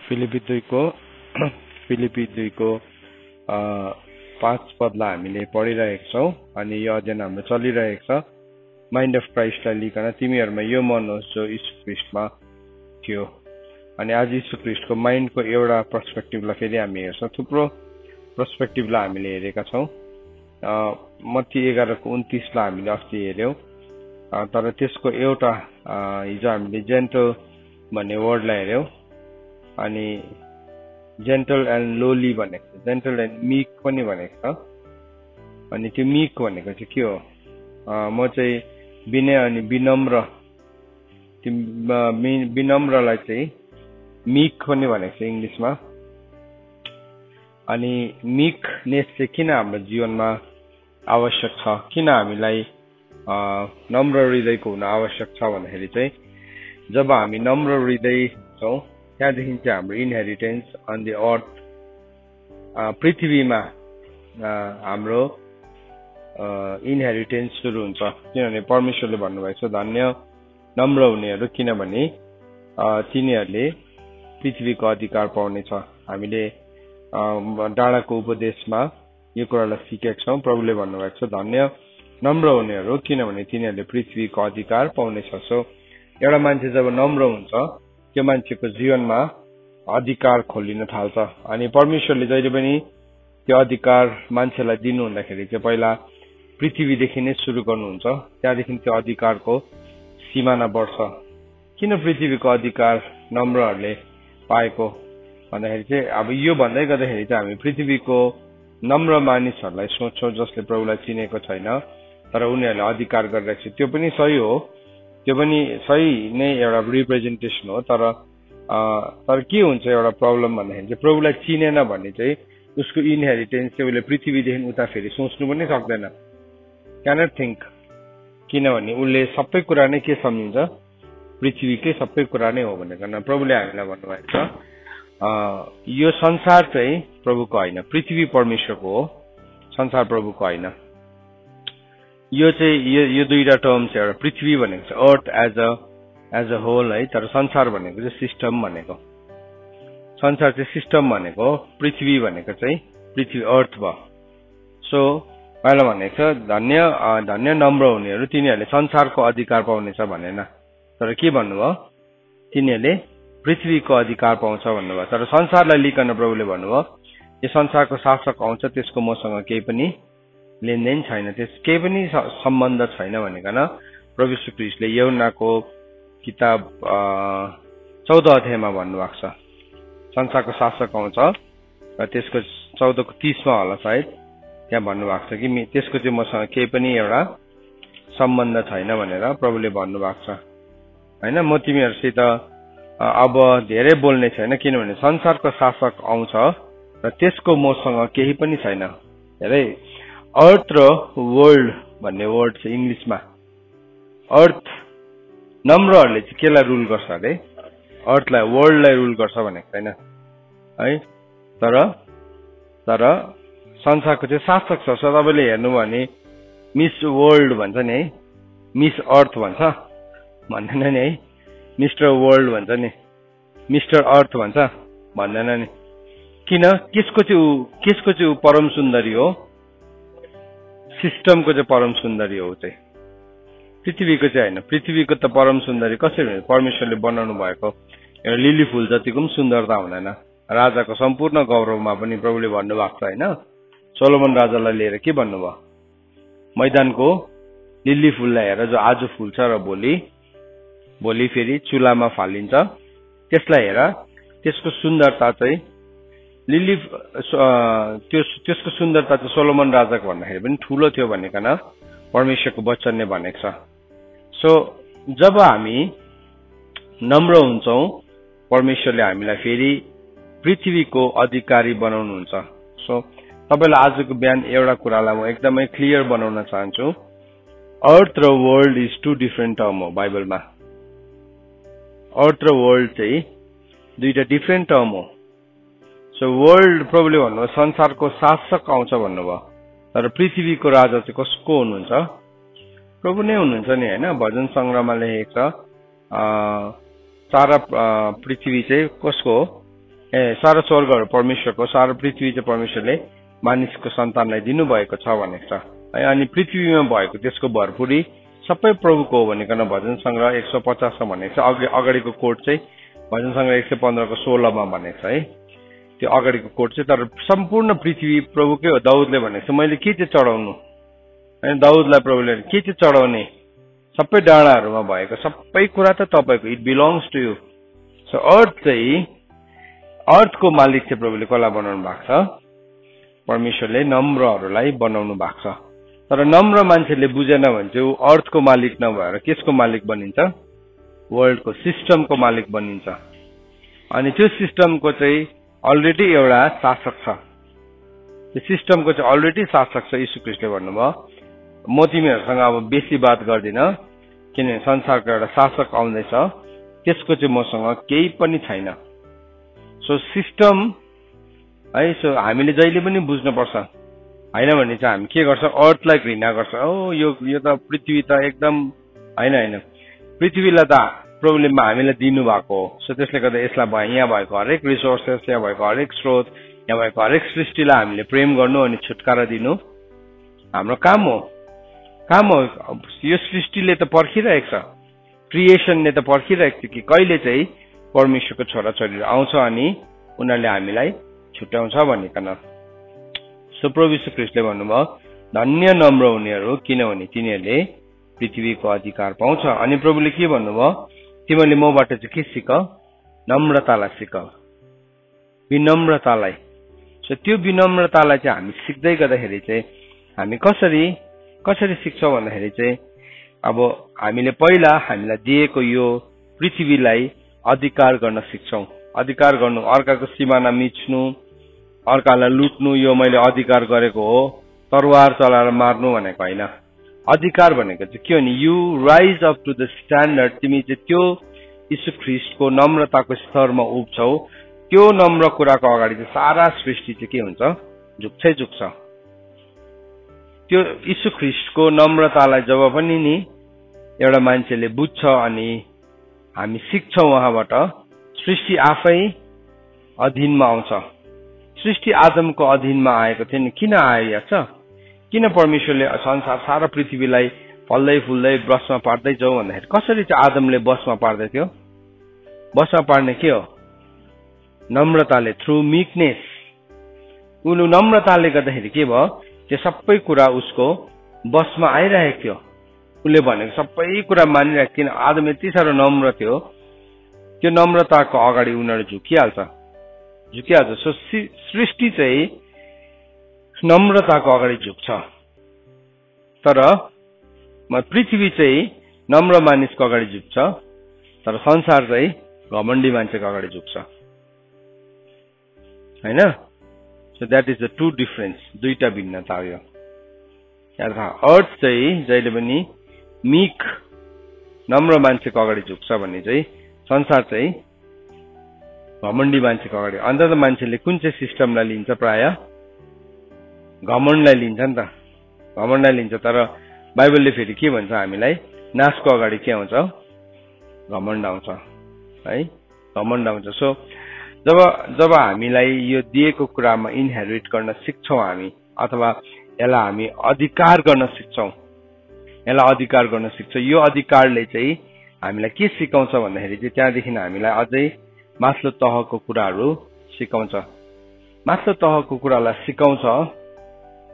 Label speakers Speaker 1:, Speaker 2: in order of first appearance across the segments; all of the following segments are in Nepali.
Speaker 1: फिलिपी 2को 5 पदलाई हामीले पढिरहेका छौँ अनि यो अध्ययन हाम्रो चलिरहेको छ। माइन्ड अफ क्राइस्टलाई लिकन तिमीहरूमा यो मन होस् जो यीशु ख्रीष्टमा थियो। अनि आज यीशु ख्रीष्टको माइन्डको एउटा पर्सपेक्टिभलाई फेरि हामी हेर्छौँ। थुप्रो पर्सपेक्टिभलाई हामीले हेरेका छौँ। मत्ती 11:29लाई हामीले अस्ति हेऱ्यौँ, तर त्यसको एउटा हिजो हामीले जेन्टल भन्ने वर्डलाई हेऱ्यौँ अनि जेन्टल एन्ड लोली भनेको छ, जेन्टल एन्ड मिक पनि भनेको छ। अनि त्यो मिक भनेको चाहिँ के हो? म चाहिँ विनय अनि विनम्रलाई चाहिँ मिक पनि भनेको छ इङ्ग्लिसमा। अनि मिकनेस चाहिँ किन हाम्रो जीवनमा आवश्यक छ, किन हामीलाई नम्र हृदयको हुन आवश्यक छ भन्दाखेरि चाहिँ जब हामी नम्र हृदय छौँ त्यहाँदेखि चाहिँ हाम्रो इनहेरिटेन्स अन द अर्थ, पृथ्वीमा हाम्रो इनहेरिटेन्स सुरु हुन्छ। किनभने परमेश्वरले भन्नुभएको छ धन्य नम्र हुनेहरू, किनभने तिनीहरूले पृथ्वीको अधिकार पाउनेछ। हामीले डाँडाको उपदेशमा यो कुरालाई सिकेका छौँ। प्रभुले भन्नुभएको छ धन्य नम्र हुनेहरू, किनभने तिनीहरूले पृथ्वीको अधिकार पाउनेछ। सो एउटा मान्छे जब नम्र हुन्छ त्यो मान्छेको जीवनमा अधिकार खोलिन थाल्छ। अनि परमेश्वरले जहिले पनि त्यो अधिकार मान्छेलाई दिनु हुँदाखेरि चाहिँ पहिला पृथ्वीदेखि नै सुरु गर्नुहुन्छ, त्यहाँदेखि त्यो अधिकारको सिमाना बढ्छ। किन पृथ्वीको अधिकार नम्रहरूले पाएको भन्दाखेरि चाहिँ अब यो भन्दै गर्दाखेरि चाहिँ हामी पृथ्वीको नम्र मानिसहरूलाई सोच्छौँ जसले प्रभुलाई चिनेको छैन तर उनीहरूले अधिकार गरिरहेको छ। त्यो पनि सही हो, त्यो पनि सही नै एउटा रिप्रेजेन्टेसन हो। तर के हुन्छ एउटा प्रब्लम भन्दाखेरि चाहिँ प्रभुलाई चिनेन भने चाहिँ उसको इनहेरिटेन्स चाहिँ उसले पृथ्वीदेखि उता फेरि सोच्नु पनि सक्दैन, क्यानट थिङ्क। किनभने उसले सबै कुरा नै के सम्झिन्छ, पृथ्वीकै सबै कुरा नै हो भनेर प्रभुले हामीलाई भन्नुभएको छ यो संसार चाहिँ प्रभुको होइन, पृथ्वी परमेश्वरको हो, संसार प्रभुको होइन। यो चाहिँ यो दुईटा टर्म चाहिँ एउटा पृथ्वी भनेको चाहिँ अर्थ एज अ होल है, तर संसार भनेको चाहिँ सिस्टम भनेको। संसार चाहिँ सिस्टम भनेको, पृथ्वी भनेको चाहिँ पृथ्वी अर्थ भयो। सो पहिला भनेको छ धन्य नम्र हुनेहरू, तिनीहरूले संसारको अधिकार पाउनेछ भनेन, तर के भन्नुभयो? तिनीहरूले पृथ्वीको अधिकार पाउँछ भन्नुभयो। तर संसारलाई लिकन प्रभुले भन्नुभयो यो संसारको शासक आउँछ, त्यसको मसँग केही पनि लेनदेन छैन, त्यस केही पनि सम्बन्ध छैन भनिकन प्रभु यीशु ख्रीष्टले यूहन्नाको किताब 14 अध्यायमा भन्नुभएको छ। संसारको शासक आउँछ र त्यसको 14:30 होला सायद त्यहाँ भन्नुभएको छ कि त्यसको चाहिँ मसँग केही पनि एउटा सम्बन्ध छैन भनेर प्रभुले भन्नुभएको छ होइन। म तिमीहरूसित अब धेरै बोल्ने छैन, किनभने संसारको शासक आउँछ र त्यसको मसँग केही पनि छैन। हेरै अर्थ र वर्ल्ड भन्ने वर्ड छ इङ्ग्लिसमा। अर्थ नम्रहरूले चाहिँ केलाई रुल गर्छ अरे? अर्थलाई, वर्ल्डलाई रुल गर्छ भनेको छैन है, तर संसारको चाहिँ शासक छ। सो तपाईँले हेर्नुभयो भने मिस वर्ल्ड भन्छ नि है, मिस अर्थ भन्छ भन्दैन नि है, मिस्टर वर्ल्ड भन्छ नि, मिस्टर अर्थ भन्छ भन्दैन नि। किन? केसको चाहिँ परम सुन्दरी हो? सिस्टमको चाहिँ परम सुन्दरी हो चाहिँ, पृथ्वीको चाहिँ होइन। पृथ्वीको त परम सुन्दरी कसरी हुन्छ? परमेश्वरले बनाउनु भएको एउटा लिली फुल जतिको पनि सुन्दरता हुँदैन। राजाको सम्पूर्ण गौरवमा पनि प्रभुले भन्नुभएको छ होइन। सोलोमन राजालाई लिएर के भन्नुभयो? मैदानको लिली फुललाई हेर जो आज फुल्छ र भोलि फेरि चुलामा फालिन्छ, त्यसलाई हेर, त्यसको सुन्दरता चाहिँ त्यसको सुन्दरता चाहिँ सोलोमन राजाको भन्दाखेरि पनि ठुलो थियो भनिकन परमेश्वरको वचनले भनेको छ। सो जब हामी नम्र हुन्छौँ परमेश्वरले हामीलाई फेरि पृथ्वीको अधिकारी बनाउनुहुन्छ। सो तपाईँलाई आजको बिहान एउटा कुरालाई म एकदमै क्लियर बनाउन चाहन्छु, अर्थ र world is two different term हो बाइबलमा। अर्थ र वर्ल्ड चाहिँ दुईटा डिफ्रेन्ट टर्म हो। सो वर्ल्ड प्रभुले भन्नुभयो संसारको शासक आउँछ भन्नुभयो, तर पृथ्वीको राजा चाहिँ कसको हुनुहुन्छ? प्रभु नै हुनुहुन्छ नि होइन। भजन सङ्ग्रहमा लेखेको छ सारा पृथ्वी चाहिँ कसको हो? सारा स्वर्गहरू परमेश्वरको, सारा पृथ्वी चाहिँ परमेश्वरले मानिसको सन्तानलाई दिनुभएको छ भनेको छ है। अनि पृथ्वीमा भएको त्यसको भरपुरी सबै प्रभुको हो भनिकन भजन सङ्ग्रह 150 भनेको छ। अगाडिको कोट चाहिँ भजन सङ्ग्रह 115 को 16 भनेको छ है। त्यो अगाडिको कोट चाहिँ, तर सम्पूर्ण पृथ्वी प्रभुकै हो। दाउदले भनेको छ मैले के चाहिँ चढाउनु, होइन दाउदलाई प्रभुले के चाहिँ चढाउने, सबै डाँडाहरूमा भएको सबै कुरा त तपाईँको, it belongs to you. So अर्थको मालिक चाहिँ प्रभुले कसलाई बनाउनु भएको छ? परमेश्वरले नम्रहरूलाई बनाउनु भएको छ। तर नम्र मान्छेले बुझेन भने चाहिँ ऊ अर्थको मालिक नभएर केसको मालिक बनिन्छ? वर्ल्डको सिस्टमको मालिक बनिन्छ। अनि त्यो सिस्टमको चाहिँ अलरेडी एउटा शासक छ। त्यो सिस्टमको चाहिँ अलरेडी शासक छ। यीशु ख्रीष्टले भन्नुभयो म तिमीहरूसँग अब बेसी बात गर्दिन, किनभने संसारको एउटा शासक आउँदैछ, त्यसको चाहिँ मसँग केही पनि छैन। सो सिस्टम है, सो हामीले जहिले पनि बुझ्नुपर्छ, होइन भने चाहिँ हामी के गर्छ? अर्थलाई घृणा गर्छ। यो त पृथ्वी त एकदम होइन, पृथ्वीलाई त प्रब्लममा हामीलाई दिनुभएको हो। सो त्यसले गर्दा यसलाई यहाँ भएको हरेक रिसोर्सेस, यहाँ भएको हरेक स्रोत, यहाँ भएको हरेक सृष्टिलाई हामीले प्रेम गर्नु अनि छुटकारा दिनु हाम्रो काम हो। यो सृष्टिले त पर्खिरहेको छ, क्रिएसनले त पर्खिरहेको थियो कि कहिले चाहिँ परमेश्वरको छोराछोरीहरू आउँछ अनि उनीहरूले हामीलाई छुट्याउँछ भनिकन। सो प्रभु यीशु ख्रीष्टले भन्नुभयो धन्य नम्र हुनेहरू, किनभने तिनीहरूले पृथ्वीको अधिकार पाउँछ। अनि प्रभुले के भन्नुभयो? तिमीले मबाट चाहिँ के सिक? नम्रतालाई सिक, विनम्रतालाई। सो त्यो विनम्रतालाई चाहिँ हामी सिक्दै गर्दाखेरि चाहिँ हामी कसरी सिक्छौँ भन्दाखेरि चाहिँ अब हामीले पहिला हामीलाई दिएको यो पृथ्वीलाई अधिकार गर्न सिक्छौँ। अधिकार गर्नु, अर्काको सिमाना मिच्नु, अर्कालाई लुट्नु, यो मैले अधिकार गरेको हो, तरवार चलाएर मार्नु भनेको होइन। अधिकार भनेको चाहिँ के हो नि? You rise up to the standard. तिमी चाहिँ त्यो यीशु ख्रीष्टको नम्रताको स्तरमा उब्छौ। त्यो नम्र कुराको अगाडि चाहिँ सारा सृष्टि चाहिँ के हुन्छ? झुक्छ। त्यो यीशु ख्रीष्टको नम्रतालाई जब पनि नि एउटा मान्छेले बुझ्छ अनि हामी सिक्छौँ उहाँबाट, सृष्टि आफै अधीनमा आउँछ। सृष्टि आदमको अधीनमा आएको थियो नि। किन आयो छ? किन परमेश्वरले संसार सारा पृथ्वीलाई फल्दै फुल्दै बसमा पार्दै जाउँ भन्दाखेरि कसरी चाहिँ आदमले बसमा पार्दै थियो? बसमा पार्ने के हो? नम्रताले, थ्रु मिकनेस। उनी नम्रताले गर्दाखेरि के भयो? त्यो सबै कुरा उसको बसमा आइरहेको थियो। उसले भनेको सबै कुरा मानिरहेको थिएन। आदम यति साह्रो नम्र थियो, त्यो नम्रताको अगाडि उनीहरू झुकिहाल्छ। सो सृष्टि चाहिँ नम्रताको अगाडि झुक्छ, तर पृथ्वी चाहिँ नम्र मानिसको अगाडि झुक्छ, तर संसार चाहिँ घमण्डी मान्छेको अगाडि झुक्छ, होइन? So that is the two difference, दुईटा भिन्नता हो। अर्थ चाहिँ जहिले पनि मिक नम्र मान्छेको अगाडि झुक्छ भने चाहिँ संसार चाहिँ घमण्डी मान्छेको अगाडि। अन्त त मान्छेले कुन चाहिँ सिस्टमलाई लिन्छ? प्राय घमण्डलाई लिन्छ नि त, घमण्डलाई लिन्छ। तर बाइबलले फेरि के भन्छ हामीलाई? नाशको अगाडि के आउँछ? घमण्ड आउँछ है, घमण्ड आउँछ। सो जब हामीलाई यो दिएको कुरामा इनहेरिट गर्न सिक्छौँ हामी, अथवा यसलाई हामी अधिकार गर्न सिक्छौँ, यो अधिकारले चाहिँ हामीलाई के सिकाउँछ भन्दाखेरि चाहिँ त्यहाँदेखि हामीलाई अझै माथिल्लो तहको कुराहरू सिकाउँछ। माथिल्लो तहको कुरालाई सिकाउँछ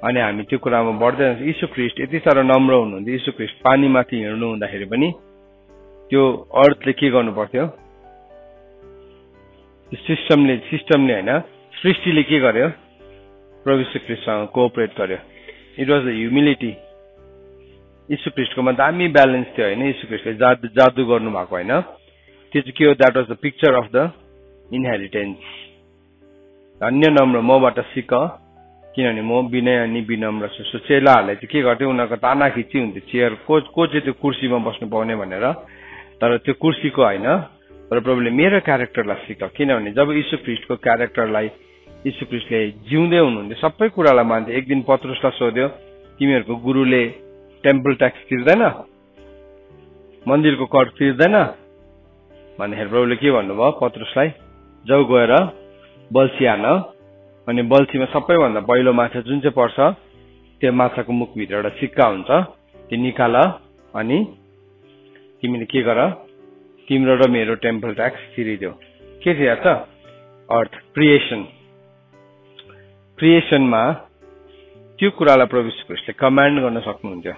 Speaker 1: अनि हामी त्यो कुरामा बढ्दै जान्छ। यीशु ख्रीष्ट यति साह्रो नम्र हुनुहुन्थ्यो। यीशु ख्रीष्ट पानीमाथि हिँड्नु हुँदाखेरि पनि त्यो अर्थले के गर्नु पर्थ्यो? सिस्टमले होइन, सृष्टिले के गर्यो? प्रभु यीशु ख्रीष्टसँग कोअपरेट गर्यो। It was the humility. यीशु ख्रीष्टकोमा दामी ब्यालेन्स थियो, होइन? यीशु ख्रीष्टले जादु गर्नु भएको होइन। त्यो चाहिँ के हो? That was the picture of the inheritance. धन्य नम्र, मबाट सिक, किनभने म विनय अनि विनम्र छु। सो चेलाहरूले चाहिँ के गर्थ्यो? उनीहरूको ताना खिची हुन्थ्यो चेयर को चाहिँ त्यो कुर्सीमा बस्नु पाउने भनेर। तर त्यो कुर्सीको होइन, तर प्रभुले मेरो क्यारेक्टरलाई सिक, किनभने जब यीशु ख्रीष्टको क्यारेक्टरलाई यीशु ख्रीष्टले जिउँदै हुनुहुन्थ्यो, सबै कुरालाई मान्थ्यो। एक दिन पत्रुसलाई सोध्यो, तिमीहरूको गुरुले टेम्पल ट्याक्स तिर्दैन, मन्दिरको कर तिर्दैन भन्दाखेरि प्रभुले के भन्नुभयो? पत्रुसलाई जाऊ गएर बल्छी हान, अनि बल्छीमा सबैभन्दा पहिलो माछा जुन चाहिँ पर्छ त्यो माछाको मुखभित्र एउटा सिक्का हुन्छ, त्यो निकाल अनि तिमीले के गर, तिम्रो र मेरो टेम्पल ट्याक्स तिरिदेऊ। के थियो याद छ? अर्थ क्रिएसन। क्रिएसनमा त्यो कुरालाई प्रभु यीशु ख्रीष्टले कमान्ड गर्न सक्नुहुन्थ्यो।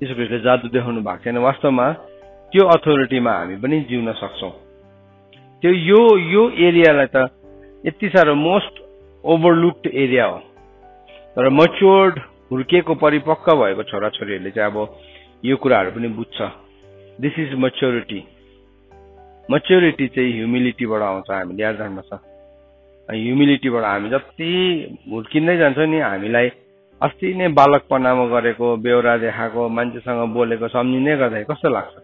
Speaker 1: यीशु ख्रीष्टले जादु देखाउनु भएको छैन। वास्तवमा त्यो अथोरिटीमा हामी पनि जिउन सक्छौँ। त्यो यो एरियालाई त यति साह्रो मोस्ट ओभरलुक्ड एरिया हो, तर मच्योर्ड हुर्किएको परिपक्व भएको छोराछोरीहरूले चाहिँ अब यो कुराहरू पनि बुझ्छ। This is maturity. मच्योरिटी चाहिँ ह्युमिलिटीबाट आउँछ। हामीले याद राख्नुपर्छ, ह्युमिलिटीबाट हामी जति हुर्किँदै जान्छौँ नि, हामीलाई अस्ति नै बालकपनामा गरेको बेहोरा देखाएको मान्छेसँग बोलेको सम्झिँदै गर्दाखेरि कस्तो लाग्छ?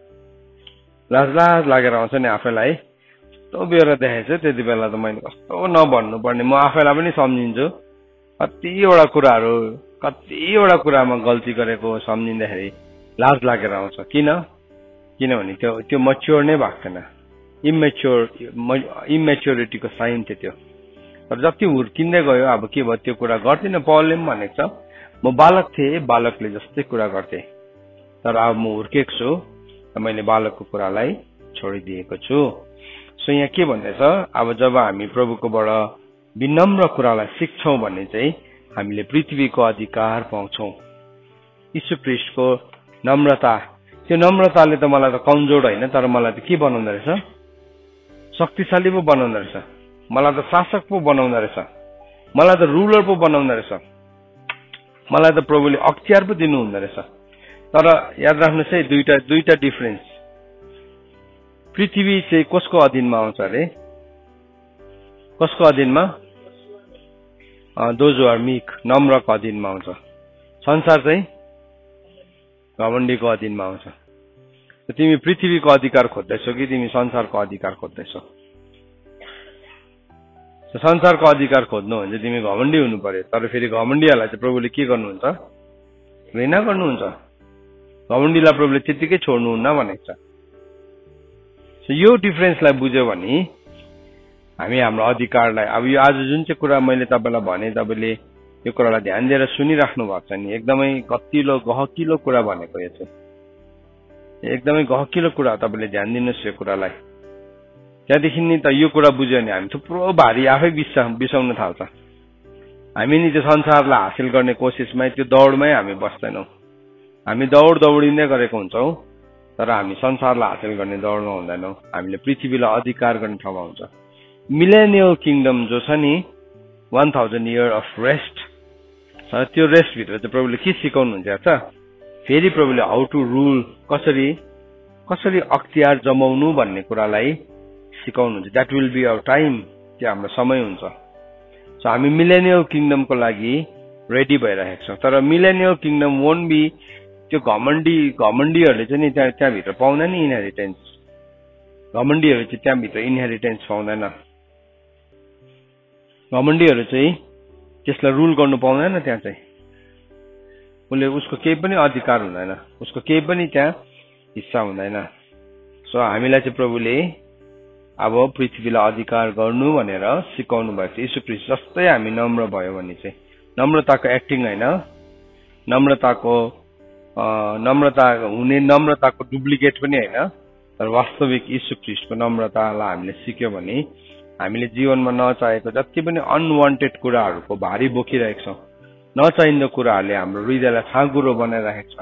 Speaker 1: लाज लागेर आउँछ नि आफैलाई। कस्तो बेहोरा देखाएछु त्यति बेला त मैले, कस्तो नभन्नुपर्ने। म आफैलाई पनि सम्झिन्छु कतिवटा कुरामा गल्ती गरेको सम्झिँदाखेरि लाज लागेर आउँछ। किनभने त्यो मच्योर नै भएको छैन। इमेच्योरिटीको साइन थियो त्यो। तर जति हुर्किँदै गयो अब के भयो, त्यो कुरा गर्दिनँ। पौलले पनि भनेको छ, म बालक थिएँ, बालकले जस्तै कुरा गर्थेँ, तर अब म हुर्केको छु र मैले बालकको कुरालाई छोडिदिएको छु। सो यहाँ के भन्दैछ, अब जब हामी प्रभुकोबाट विनम्र कुरालाई सिक्छौँ भने चाहिँ हामीले पृथ्वीको अधिकार पाउँछौँ। यीशु ख्रीष्टको नम्रता, त्यो नम्रताले त मलाई त कमजोर होइन, तर मलाई त के बनाउँदो रहेछ? शक्तिशाली पो बनाउँदो रहेछ। मलाई त शासक पो बनाउँदो रहेछ। मलाई त रुलर पो बनाउँदो रहेछ। मलाई त प्रभुले अख्तियार पो दिनुहुँदो रहेछ। तर याद राख्नुहोस् है, दुईटा डिफरेन्स। पृथ्वी चाहिँ कसको अधीनमा आउँछ अरे? कसको अधीनमा? दोज हु आर मीक, नम्रको अधीनमा आउँछ। संसार चाहिँ घमण्डीको अधीनमा आउँछ। तिमी पृथ्वीको अधिकार खोज्दैछौ कि तिमी संसारको अधिकार खोज्दैछौ? संसारको अधिकार खोज्नु भने चाहिँ तिमी घमण्डी हुनु पर्यो। तर फेरि घमण्डीहरूलाई चाहिँ प्रभुले के गर्नुहुन्छ? घृणा गर्नुहुन्छ। घमण्डीलाई प्रभुले त्यतिकै छोड्नुहुन्न भनेको छ। यो डिफरेन्सलाई बुझ्यो भने हामी हाम्रो अधिकारलाई, अब यो आज जुन चाहिँ कुरा मैले तपाईँलाई भने, तपाईँले यो कुरालाई ध्यान दिएर सुनिराख्नु भएको छ नि, एकदमै गहकिलो कुरा भनेको यो चाहिँ एकदमै गहकिलो कुरा। तपाईँले ध्यान दिनुहोस् यो कुरालाई। त्यहाँदेखि नि त यो कुरा बुझ्यो भने हामी थुप्रो भारी आफै बिसाउन थाल्छ। हामी नि त्यो संसारलाई हासिल गर्ने कोसिसमै, त्यो दौडमै हामी बस्दैनौँ। हामी दौडिँदै गरेको हुन्छौँ, तर हामी संसारलाई हासिल गर्ने दौडमा हुँदैनौँ। हामीले पृथ्वीलाई अधिकार गर्ने ठाउँमा हुन्छ। मिलेनियल किङडम जो छ नि, 1000 year अफ रेस्ट, त्यो रेस्टभित्र चाहिँ प्रभुले के सिकाउनुहुन्छ छ? फेरि प्रभुले हाउ टु रुल, कसरी अख्तियार जमाउनु भन्ने कुरालाई सिकाउनुहुन्छ। That will be our time, त्यो हाम्रो समय हुन्छ। सो हामी मिलेनियल किङडमको लागि रेडी भइरहेको छौँ। तर मिलेनियल किङडम वोन्ट बी त्यो घमण्डीहरूले चाहिँ नि त्यहाँभित्र पाउँदैन इनहेरिटेन्स। घमण्डीहरू चाहिँ त्यहाँभित्र इनहेरिटेन्स पाउँदैन। घमण्डीहरू चाहिँ त्यसलाई रुल गर्नु पाउँदैन। त्यहाँ चाहिँ उसको केही पनि अधिकार हुँदैन, उसको केही पनि त्यहाँ हिस्सा हुँदैन। सो हामीलाई चाहिँ प्रभुले अब पृथ्वीलाई अधिकार गर्नु भनेर सिकाउनु भएको छ। यीशु ख्रीष्ट जस्तै हामी नम्र भयो भने चाहिँ, नम्रताको एक्टिङ होइन, नम्रताको डुप्लिकेट पनि होइन, तर वास्तविक यीशु ख्रीष्टको नम्रतालाई हामीले सिक्यो भने हामीले जीवनमा नचाहेको जति पनि अनवान्टेड कुराहरूको भारी बोकिरहेको छौँ। नचाहिँदो कुराहरूले हाम्रो हृदयलाई साँगुरो बनाइरहेको छ।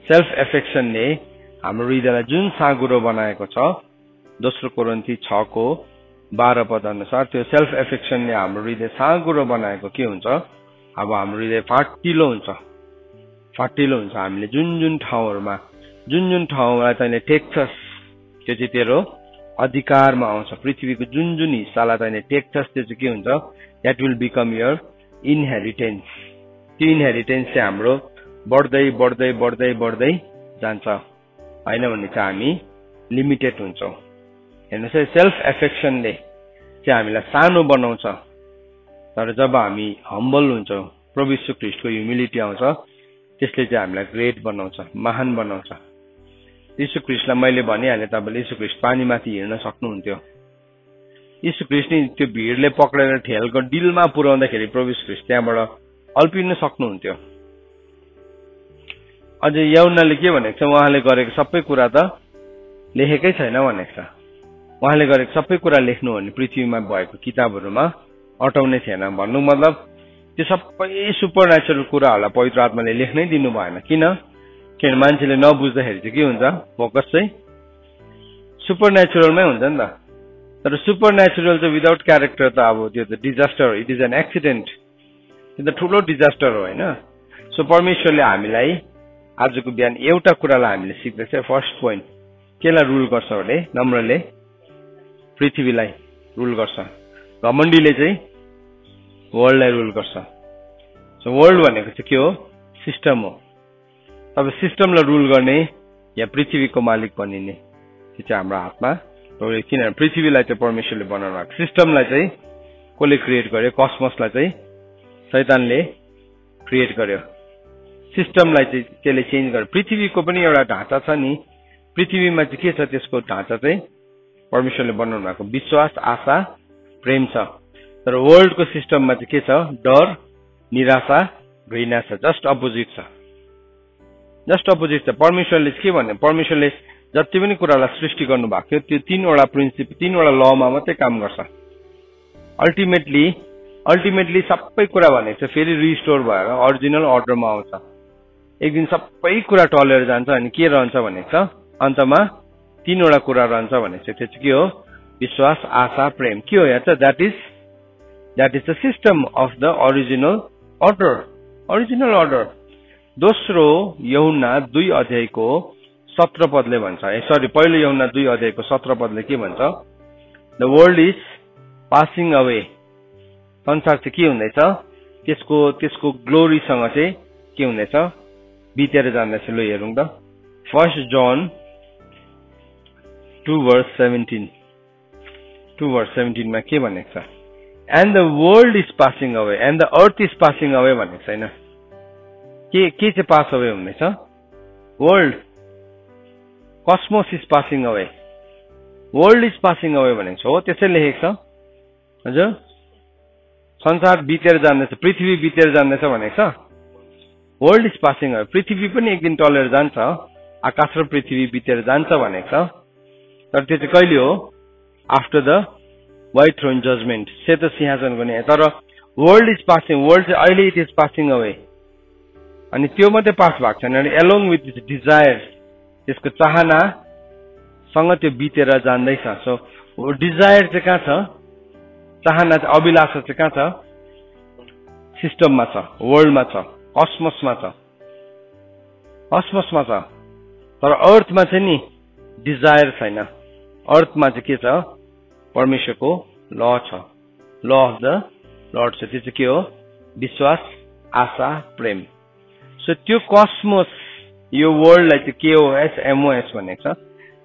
Speaker 1: सेल्फ एफेक्सनले हाम्रो हृदयलाई जुन साँगुरो बनाएको छ, 2 कोरिन्थी 6:12 पद अनुसार, त्यो सेल्फ एफेक्सनले हाम्रो हृदय साँगुरो बनाएको के हुन्छ? अब हाम्रो हृदय फाटिलो हुन्छ। हामीले जुन ठाउँमा तैँले टेक्छस् त्यो चाहिँ तेरो अधिकारमा आउँछ। पृथ्वीको जुन हिस्सालाई तैँले टेक्छस् त्यो चाहिँ के हुन्छ? That will become your inheritance. त्यो इनहेरिटेन्स चाहिँ हाम्रो बढ्दै जान्छ। होइन भने चाहिँ हामी लिमिटेड हुन्छौँ। हेर्नुहोस् है, सेल्फ एफेक्सनले चाहिँ हामीलाई सानो बनाउँछ, तर जब हामी हम्बल हुन्छौँ, प्रभु यीशु ख्रीष्टको ह्युमिलिटी आउँछ, त्यसले चाहिँ हामीलाई ग्रेट बनाउँछ, महान बनाउँछ। यीशु ख्रीष्टलाई मैले भनिहालेँ, तपाईँले यीशु ख्रीष्ट पानीमाथि हिँड्न सक्नुहुन्थ्यो, यीशु ख्रीष्ट नि त्यो भिडले पक्रेर ठेलको डिलमा पुर्याउँदाखेरि प्रभु यीशु ख्रीष्ट त्यहाँबाट अल्पिन सक्नुहुन्थ्यो। अझै यहुन्नाले के भनेको छ, उहाँले गरेको सबै कुरा त लेखेकै छैन भनेको छ। उहाँले गरेको सबै कुरा लेख्नु हो भने पृथ्वीमा भएको किताबहरूमा अटाउने थिएन। भन्नु मतलब त्यो सबै सुपर नेचुरल कुराहरूलाई पवित्र आत्माले लेख्नै दिनु भएन। किनभने मान्छेले नबुझ्दाखेरि चाहिँ के हुन्छ, फोकस चाहिँ सुपर नेचुरलमै हुन्छ नि त। तर सुपर नेचुरल चाहिँ विदाउट क्यारेक्टर त अब त्यो त disaster, it is an accident, त्यो त ठुलो डिजास्टर हो होइन। सो परमेश्वरले हामीलाई आजको बिहान एउटा कुरालाई हामीले सिक्दैछ। फर्स्ट पोइन्ट केलाई रुल गर्छ भने नम्रले पृथ्वीलाई रुल गर्छ, घमण्डीले चाहिँ वर्ल्डलाई रुल गर्छ। सो वर्ल्ड भनेको चाहिँ के हो, सिस्टम हो। अब सिस्टमलाई रुल गर्ने या पृथ्वीको मालिक बनिने त्यो चाहिँ हाम्रो हातमा। किनभने पृथ्वीलाई चाहिँ परमेश्वरले बनाउनु भएको, सिस्टमलाई चाहिँ कसले क्रिएट गर्यो, कस्मसलाई चाहिँ शैतानले क्रिएट गर्यो, सिस्टमलाई चाहिँ त्यसले चेन्ज गर्यो। पृथ्वीको पनि एउटा ढाँचा छ नि, पृथ्वीमा चाहिँ के छ, त्यसको ढाँचा चाहिँ परमेश्वरले बनाउनु भएको विश्वास, आशा, प्रेम छ। तर वर्ल्डको सिस्टममा चाहिँ के छ, डर, निराशा, घृणा छ। जस्ट अपोजिट छ, जस्ट अपोजिट छ। परमेश्वरले के भन्ने, परमेश्वरले जति पनि कुरालाई सृष्टि गर्नु भएको थियो त्यो तीनवटा प्रिन्सिप, तीनवटा लमा मात्रै काम गर्छ। अल्टिमेटली सबै कुरा भनेको छ फेरि रिस्टोर भएर ओरिजिनल अर्डरमा आउँछ। एक दिन सबै कुरा टलेर जान्छ अनि के रहन्छ भनेको छ, अन्तमा तीनवटा कुरा रहन्छ भनेको छ। त्यो चाहिँ के हो, विश्वास, आशा, प्रेम। के हो यहाँ, that is the system of the original order. दोस्रो यूहन्ना 2 अध्यायको 17 पदले भन्छ, पहिलो यूहन्ना 2 अध्यायको 17 पदले के भन्छ, the world is passing away. संसार चाहिँ के हुँदैछ, त्यसको ग्लोरीसँग चाहिँ के हुँदैछ, बितेर जाँदैछ। ल हेरौँ त, 1 John 2:17 मा के भनेको छ, and the world is passing away and the earth is passing away भनेको छैन। के चाहिँ पास अवे हुँदैछ, world, cosmos is passing away, world is passing away भनेको छ। हो त्यसै लेखेको छ हजुर, संसार बितेर जाँदैछ, पृथ्वी बितेर जाँदैछ भनेको छ। वर्ल्ड इज पासिङ अवे, पृथ्वी पनि एक दिन टलेर जान्छ, आकाश र पृथ्वी बितेर जान्छ भनेको छ। तर त्यो चाहिँ कहिले हो, after the white throne judgement, सेतो सिंहासनको न्याय। तर वर्ल्ड इज पासिङ, वर्ल्ड चाहिँ अहिले इट इज पासिङ अवे। अनि त्यो मात्रै पास भएको छैन, एलोङ विथ इट्स डिजायर, त्यसको चाहनासँग त्यो बितेर जाँदैछ। सो डिजायर चाहिँ कहाँ छ, चाहना चाहिँ, अभिलाषा चाहिँ कहाँ छ, सिस्टममा छ, वर्ल्डमा छ, कस्मसमा छ। तर अर्थमा चाहिँ नि डिजायर छैन। अर्थमा चाहिँ के छ, परमेश्वरको ल छ, ल अफ द लर्ड छ। त्यो चाहिँ के हो, विश्वास, आशा, प्रेम। सो त्यो कस्मोस, यो वर्ल्डलाई चाहिँ KOS MOS भनेको छ।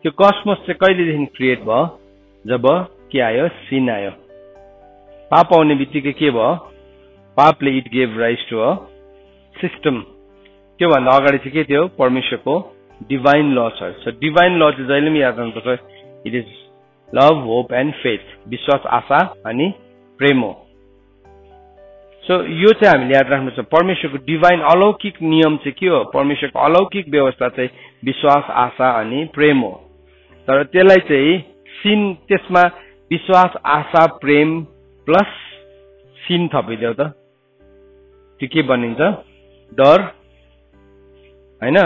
Speaker 1: त्यो कस्मोस चाहिँ कहिलेदेखि क्रिएट भयो, जब के आयो, सिन आयो। पाप आउने बित्तिकै के भयो, पापले it gave rise to a system. त्योभन्दा अगाडि चाहिँ के थियो, परमेश्वरको डिभाइन ल छ। सो डिभाइन ल चाहिँ जहिले पनि याद राख्नुपर्छ, it is love, hope and faith, विश्वास, आशा अनि प्रेम हो। सो यो चाहिँ हामीले याद राख्नु छ। परमेश्वरको डिभाइन अलौकिक नियम चाहिँ के हो, परमेश्वरको अलौकिक व्यवस्था चाहिँ विश्वास, आशा अनि प्रेम हो। तर त्यसलाई चाहिँ सिन, त्यसमा विश्वास, आशा, प्रेम प्लस सिन थपिदेऊ त, त्यो के बनिन्छ, डर होइन,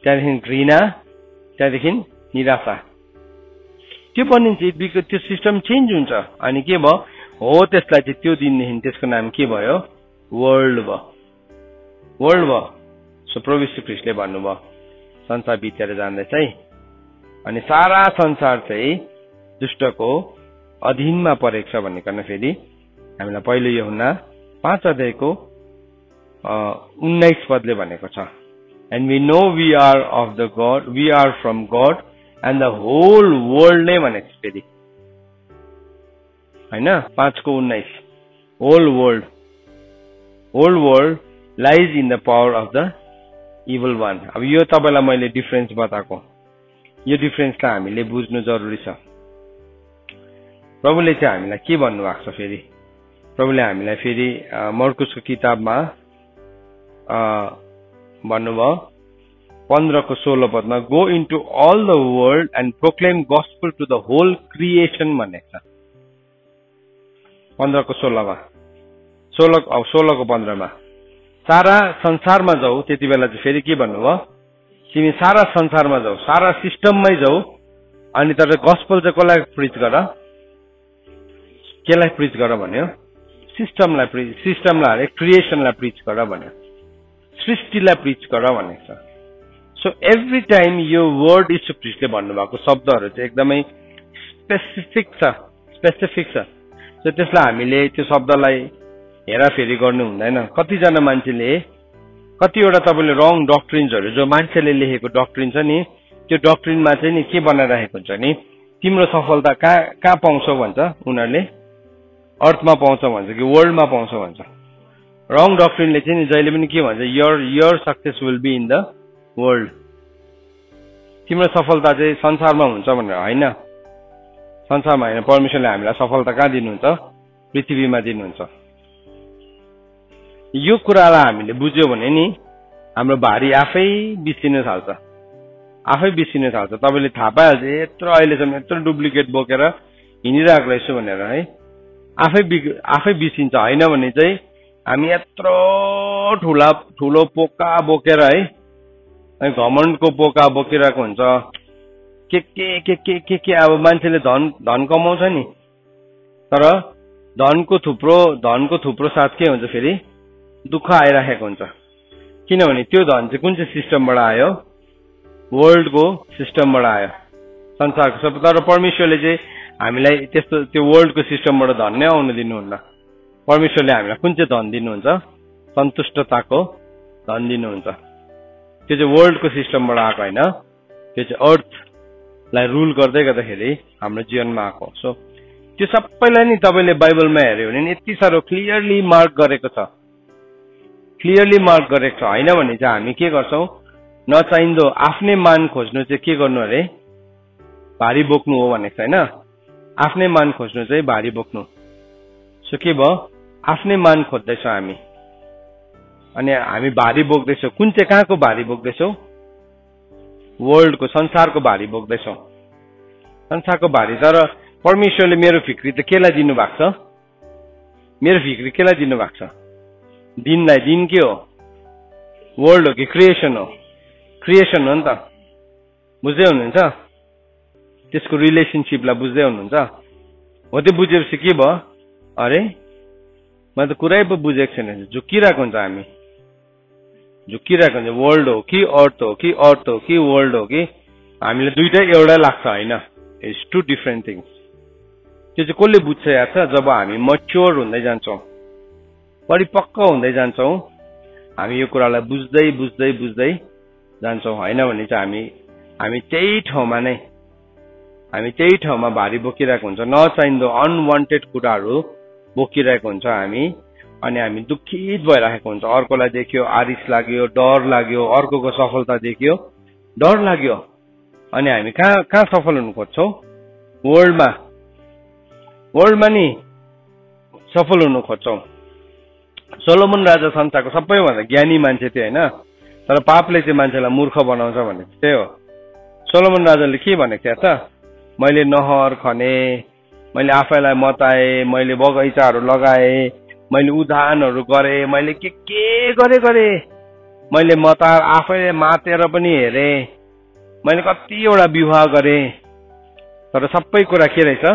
Speaker 1: त्यहाँदेखि घृणा, त्यहाँदेखि निराशा, त्यो बनिन्छ। त्यो सिस्टम चेन्ज हुन्छ। अनि के भयो, हो त्यसलाई चाहिँ त्यो दिनदेखि त्यसको नाम के भयो, वर्ल्ड भयो। सो प्रभु यीशु ख्रीष्टले भन्नुभयो संसार बितेर जाँदैछ है, अनि सारा संसार चाहिँ दुष्टको अधीनमा परेको छ भनिकन फेरि हामीलाई पहिलो यूहन्ना 5 अध्यायको 19 पदले भनेको छ। And we know we are of the God, we are from God and the whole world नै भनेको छ फेरि होइन, 5:19 whole world lies in the power of the evil one. अब यो तपाईलाई मैले डिफरेन्स बताएको, यो डिफरेन्सलाई हामीले बुझ्नु जरुरी छ। प्रभुले चाहिँ हामीलाई के भन्नुभएको छ फेरि? प्रभुले हामीलाई फेरि मर्कुसको किताबमा भन्नुभयो 15:16 पदमा, go into all the world and proclaim gospel to the whole creation भनेको छ। 15:16 16:15 सारा संसारमा जाऊ। त्यति बेला चाहिँ फेरि के भन्नुभयो? तिमी सारा संसारमा जाऊ, सारा सिस्टममै जाऊ, अनि तर गस्पल चाहिँ कसलाई प्रिच गर? केलाई प्रिच गर भन्यो? सिस्टमलाई क्रिएसनलाई प्रिच गर भन्यो, सृष्टिलाई प्रिच गर भनेको छ। सो एभ्री टाइम यो वर्ड इज प्रिचले भन्नुभएको शब्दहरू चाहिँ एकदमै स्पेसिफिक छ। सो त्यसलाई हामीले त्यो शब्दलाई हेराफेरी गर्नु हुँदैन। कतिजना मान्छेले कतिवटा तपाईँले रङ डक्ट्रिन्सहरू जो मान्छेले लेखेको डक्ट्रिन छ नि, त्यो डक्ट्रिनमा चाहिँ नि के बनाइरहेको हुन्छ नि, तिम्रो सफलता कहाँ पाउँछौ भन्छ उनीहरूले, अर्थमा पाउँछ भन्छ कि वर्ल्डमा पाउँछ भन्छ। रङ डक्ट्रिनले चाहिँ नि जहिले पनि के भन्छ, your success will be in the world. तिम्रो सफलता चाहिँ संसारमा हुन्छ भनेर होइन, संसारमा होइन। परमेश्वरले हामीलाई सफलता कहाँ दिनुहुन्छ? पृथ्वीमा दिनुहुन्छ। यो कुरालाई हामीले बुझ्यो भने नि हाम्रो भारी आफै बिर्सिन थाल्छ। तपाईँले थाहा पाइहाल्छ यत्रो अहिलेसम्म यत्रो डुप्लिकेट बोकेर हिँडिरहेको रहेछु भनेर है, आफै बिर्सिन्छ। होइन भने चाहिँ हामी यत्रो ठुलो पोका बोकेर है, घमण्डको पोका बोकिरहेको हुन्छ। के अब मान्छेले धन कमाउँछ नि, तर धनको थुप्रो साथ के हुन्छ फेरि? दुःख आइराखेको हुन्छ। किनभने त्यो धन चाहिँ कुन चाहिँ सिस्टमबाट आयो? वर्ल्डको सिस्टमबाट आयो, संसारको सब। तर परमेश्वरले चाहिँ हामीलाई त्यस्तो त्यो वर्ल्डको सिस्टमबाट धन नै आउन दिनुहुन्न। परमेश्वरले हामीलाई कुन चाहिँ धन दिनुहुन्छ? सन्तुष्टताको धन दिनुहुन्छ। त्यो चाहिँ वर्ल्डको सिस्टमबाट आएको होइन, त्यो चाहिँ अर्थलाई रुल गर्दै गर्दाखेरि हाम्रो जीवनमा आएको। सो त्यो सबैलाई नि तपाईँले बाइबलमा हेऱ्यो भने यति साह्रो क्लियरली मार्क गरेको छ। होइन भने चाहिँ हामी के गर्छौँ? नचाहिँदो आफ्नै मान खोज्नु चाहिँ के गर्नु अरे? भारी बोक्नु हो भनेको छ होइन। आफ्नै मान खोज्नु चाहिँ भारी बोक्नु। सो के भयो? आफ्नै मान खोज्दैछौँ हामी, अनि हामी भारी बोक्दैछौँ। कुन चाहिँ कहाँको भारी बोक्दैछौँ? वर्ल्डको, संसारको भारी बोक्दैछौँ, संसारको भारी। तर परमेश्वरले मेरो फिक्री त केलाई दिनुभएको छ? मेरो फिक्री केलाई दिनुभएको छ? दिनलाई। दिन के हो? वर्ल्ड हो कि क्रिएसन हो? क्रिएसन हो नि त। बुझ्दै हुनुहुन्छ? त्यसको रिलेसनसिपलाई बुझ्दै हुनुहुन्छ? हो त्यो बुझेपछि के भयो? अरे म त कुरै पो बुझेको छैन। झुक्किरहेको हुन्छ हामी, झुक्किरहेको हुन्छ। वर्ल्ड हो कि अर्थ हो कि वर्ल्ड हो कि हामीले दुइटै एउटै लाग्छ होइन। It's two different things. त्यो चाहिँ कसले बुझ्छ याद छ? जब हामी मच्योर हुँदै जान्छौँ, परिपक्व हुँदै जान्छौँ, हामी यो कुरालाई बुझ्दै जान्छौँ। होइन भने चाहिँ हामी त्यही ठाउँमा भारी बोकिरहेको हुन्छ। नचाहिँदो अनवान्टेड कुराहरू बोकिरहेको हुन्छ हामी, अनि हामी दुखित भइरहेको हुन्छ। अर्कोलाई देख्यो आरिस लाग्यो, डर लाग्यो, अर्कोको सफलता देख्यो डर लाग्यो, अनि हामी कहाँ सफल हुनु खोज्छौँ? वर्ल्डमा नि सफल हुनु खोज्छौँ। सोलोमन राजा संसारको सबैभन्दा ज्ञानी मान्छे थियो होइन, तर पापले चाहिँ मान्छेलाई मूर्ख बनाउँछ भनेको त्यही हो। सोलोमन राजाले के भनेको थियो त? मैले नहर खने, मैले आफैलाई मताएँ, मैले बगैँचाहरू लगाएँ, मैले उदाहरणहरू गरेँ, मैले के गरेँ, मैले आफैले मातेर पनि हेरेँ, मैले कतिवटा विवाह गरेँ, तर सबै कुरा के रहेछ?